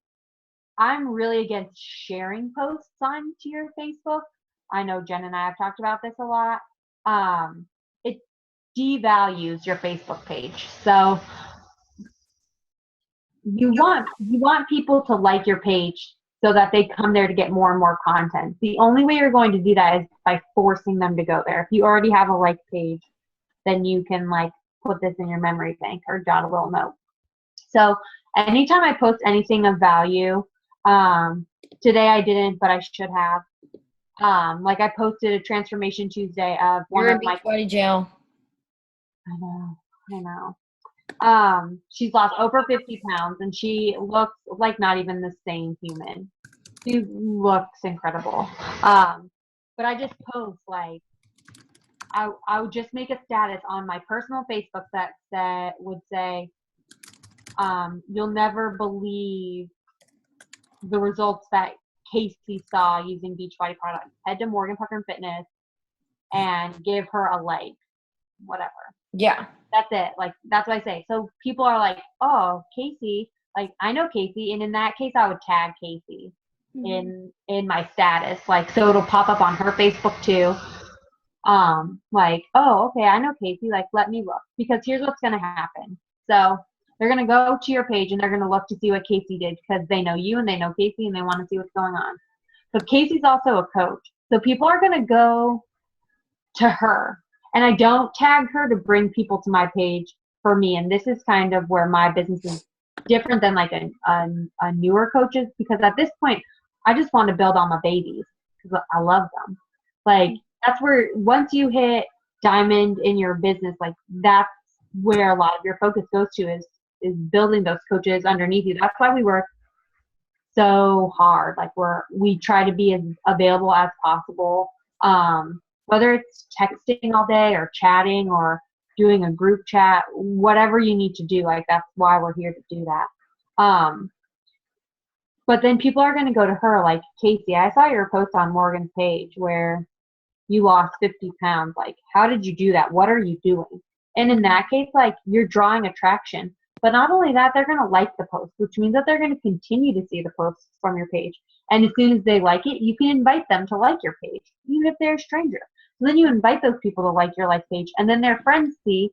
I'm really against sharing posts onto your Facebook. I know Jen and I have talked about this a lot. It devalues your Facebook page. So you want people to like your page so that they come there to get more and more content. The only way you're going to do that is by forcing them to go there. If you already have a like page, then you can like put this in your memory bank or jot a little note. So anytime I post anything of value, today I didn't, but I should have. Like I posted a Transformation Tuesday of one You're of in my. Beachbody jail. I know. She's lost over 50 pounds and she looks like not even the same human. She looks incredible. But I just post like, I would just make a status on my personal Facebook that would say, you'll never believe the results that Casey saw using Beachbody products. Head to Morgan Pucker Fitness and give her a like, whatever. Yeah. That's it. Like, that's what I say. So people are like, oh, Casey, like, I know Casey. And in that case, I would tag Casey in my status. Like, so it'll pop up on her Facebook too. Like, oh, okay, I know Casey. Like, let me look. Because here's what's going to happen. So they're going to go to your page and they're going to look to see what Casey did because they know you and they know Casey and they want to see what's going on. But Casey's also a coach. So people are going to go to her. And I don't tag her to bring people to my page for me. And this is kind of where my business is different than like a newer coaches, because at this point, I just want to build on my babies because I love them. Like, that's where once you hit diamond in your business, like that's where a lot of your focus goes to is building those coaches underneath you. That's why we work so hard. Like we try to be as available as possible. Whether it's texting all day or chatting or doing a group chat, whatever you need to do, like that's why we're here to do that. But then people are going to go to her like, Casey, I saw your post on Morgan's page where you lost 50 pounds. Like, how did you do that? What are you doing? And in that case, like you're drawing attraction. But not only that, they're going to like the post, which means that they're going to continue to see the posts from your page. And as soon as they like it, you can invite them to like your page, even if they're a stranger. So then you invite those people to like your like page, and then their friends see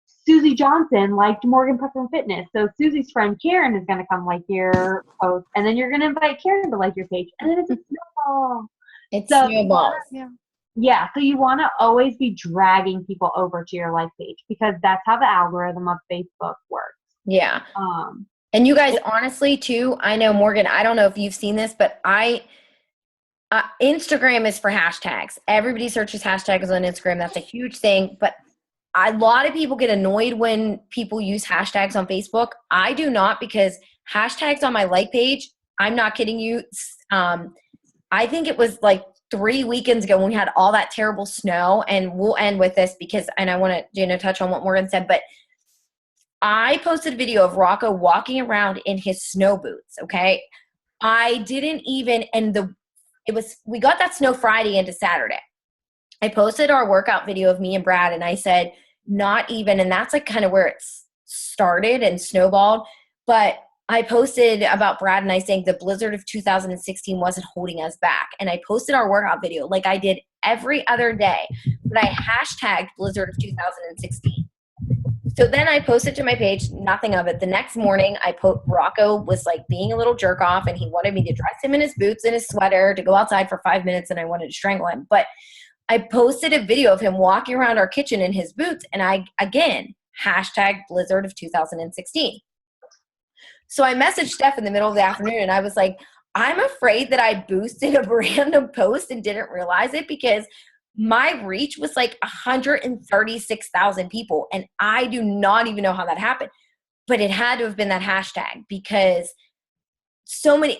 Susie Johnson liked Morgan Pucker Fitness. So Susie's friend Karen is going to come like your post, and then you're going to invite Karen to like your page, and then it's a snowball. It's snowballs. Yeah. So you want to always be dragging people over to your like page because that's how the algorithm of Facebook works. Yeah. And you guys, honestly, too, I know, Morgan, I don't know if you've seen this, but Instagram is for hashtags. Everybody searches hashtags on Instagram. That's a huge thing. But a lot of people get annoyed when people use hashtags on Facebook. I do not, because hashtags on my like page, I'm not kidding you. I think it was like 3 weekends ago when we had all that terrible snow, and we'll end with this and I want to, touch on what Morgan said, but I posted a video of Rocco walking around in his snow boots. Okay. I didn't even, we got that snow Friday into Saturday. I posted our workout video of me and Brad, and I said, not even, and that's like kind of where it started and snowballed. But I posted about Brad and I saying the blizzard of 2016 wasn't holding us back. And I posted our workout video like I did every other day, but I hashtagged blizzard of 2016. So then I posted to my page, nothing of it. The next morning, Rocco was like being a little jerk off, and he wanted me to dress him in his boots and his sweater to go outside for 5 minutes, and I wanted to strangle him. But I posted a video of him walking around our kitchen in his boots, and I, again, hashtagged blizzard of 2016. So I messaged Steph in the middle of the afternoon, and I was like, I'm afraid that I boosted a random post and didn't realize it, because my reach was like 136,000 people, and I do not even know how that happened. But it had to have been that hashtag, because so many,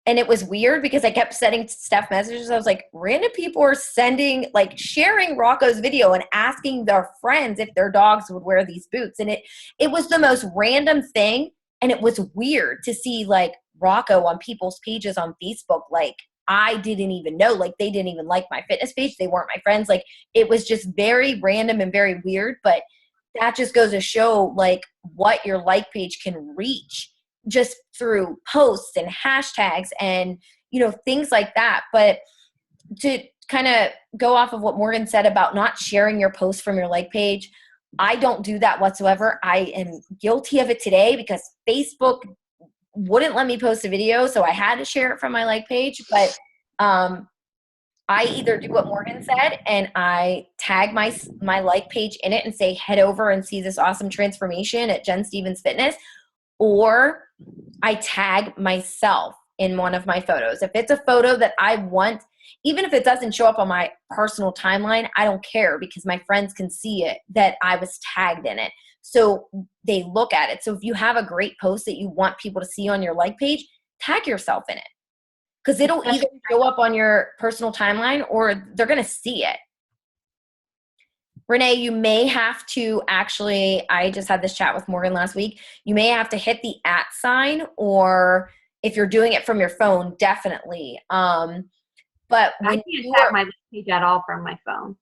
and it was weird because I kept sending Steph messages. I was like, random people are sharing Rocco's video and asking their friends if their dogs would wear these boots. And it was the most random thing. And it was weird to see Rocco on people's pages on Facebook. I didn't even know, they didn't even like my fitness page. They weren't my friends. It was just very random and very weird, but that just goes to show what your like page can reach just through posts and hashtags and, things like that. But to kind of go off of what Morgan said about not sharing your posts from your like page, I don't do that whatsoever. I am guilty of it today because Facebook wouldn't let me post a video, so I had to share it from my like page. But I either do what Morgan said and I tag my like page in it and say, head over and see this awesome transformation at Jen Stevens Fitness, or I tag myself in one of my photos. If it's a photo that I want, even if it doesn't show up on my personal timeline, I don't care, because my friends can see it that I was tagged in it. So they look at it. So if you have a great post that you want people to see on your like page, tag yourself in it, because it'll either show up on your personal timeline or they're going to see it. Renee, you may have to actually, I just had this chat with Morgan last week, you may have to hit the @ sign, or if you're doing it from your phone, definitely. But when I can't tag my page at all from my phone.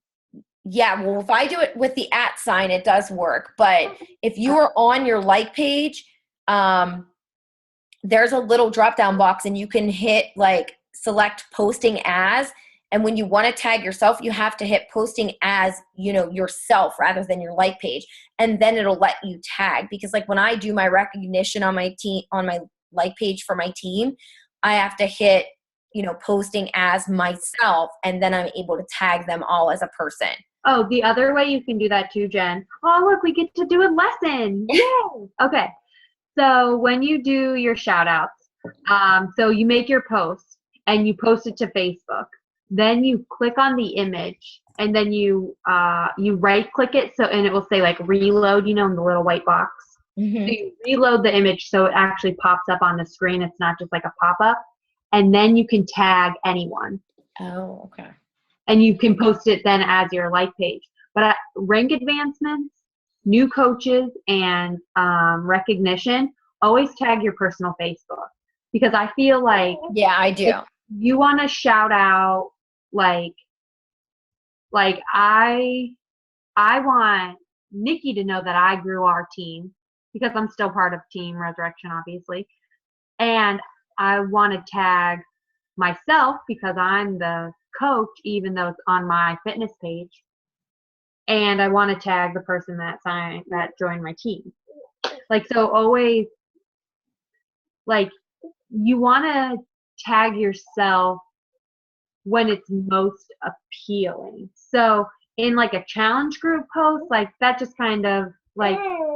Yeah, well, if I do it with the @ sign, it does work. But if you are on your like page, there's a little drop-down box and you can hit like select posting as. And when you want to tag yourself, you have to hit posting as, yourself rather than your like page. And then it'll let you tag, because like when I do my recognition on my team, on my like page for my team, I have to hit, posting as myself, and then I'm able to tag them all as a person. Oh, the other way you can do that too, Jen. Oh, look, we get to do a lesson. Yay! Okay. So when you do your shout outs, so you make your post and you post it to Facebook. Then you click on the image and then you right click it, and it will say like reload, in the little white box. Mm-hmm. So you reload the image so it actually pops up on the screen. It's not just like a pop-up. And then you can tag anyone. Oh, okay. And you can post it then as your like page. But rank advancements, new coaches, and recognition, always tag your personal Facebook. Because I feel like I do. You want to shout out like I want Nikki to know that I grew our team, because I'm still part of Team Resurrection, obviously. And I want to tag myself because I'm the coach, even though it's on my fitness page. And I want to tag the person that joined my team. So always, you want to tag yourself when it's most appealing. So in a challenge group post, that just kind of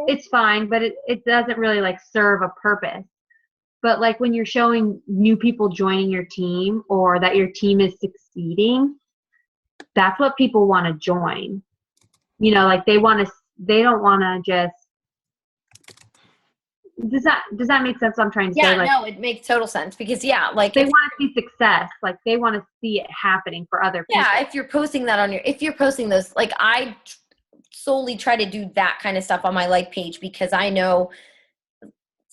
it's fine, but it doesn't really serve a purpose. But when you're showing new people joining your team, or that your team is succeeding, that's what people want to join. They don't want to just. Does that make sense? What I'm trying to say? Yeah, no, it makes total sense, because they want to see success. They want to see it happening for other people. Yeah, if you're posting that if you're posting those, I solely try to do that kind of stuff on my like page, because I know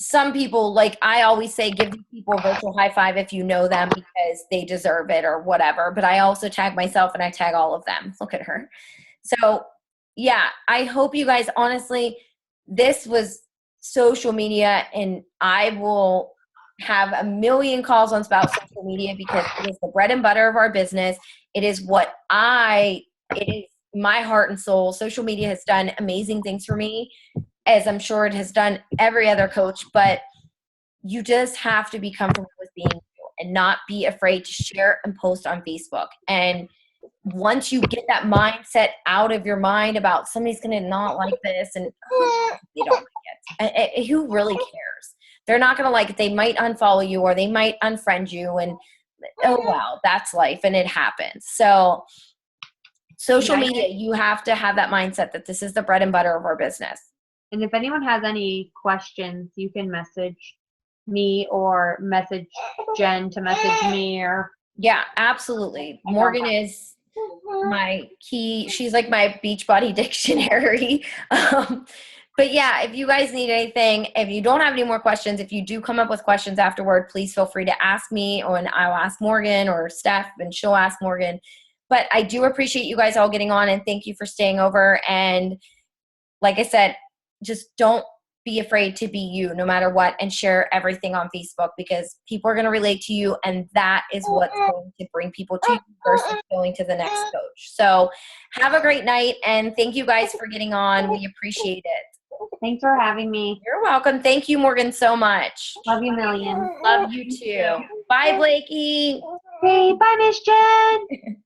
some people, I always say, give these people a virtual high five if you know them, because they deserve it or whatever. But I also tag myself and I tag all of them. Look at her. So yeah, I hope you guys, honestly, this was social media, and I will have a million calls on about social media, because it is the bread and butter of our business. It is it is my heart and soul. Social media has done amazing things for me, as I'm sure it has done every other coach, but you just have to be comfortable with being you and not be afraid to share and post on Facebook. And once you get that mindset out of your mind about somebody's going to not like this, and they don't like it, who really cares? They're not going to like it. They might unfollow you, or they might unfriend you, and oh wow, that's life, and it happens. So social media, you have to have that mindset that this is the bread and butter of our business. And if anyone has any questions, you can message me or message Jen to message me. Or yeah, absolutely. Morgan is my key. She's like my Beachbody dictionary. But yeah, if you guys need anything, if you don't have any more questions, if you do come up with questions afterward, please feel free to ask me, and I'll ask Morgan, or Steph, and she'll ask Morgan. But I do appreciate you guys all getting on, and thank you for staying over. And like I said, just don't be afraid to be you no matter what, and share everything on Facebook, because people are going to relate to you, and that is what's going to bring people to you versus going to the next coach. So have a great night, and thank you guys for getting on. We appreciate it. Thanks for having me. You're welcome. Thank you, Morgan, so much. Love you million. Love you too. Bye, Blakey. Hey, bye, Miss Jen.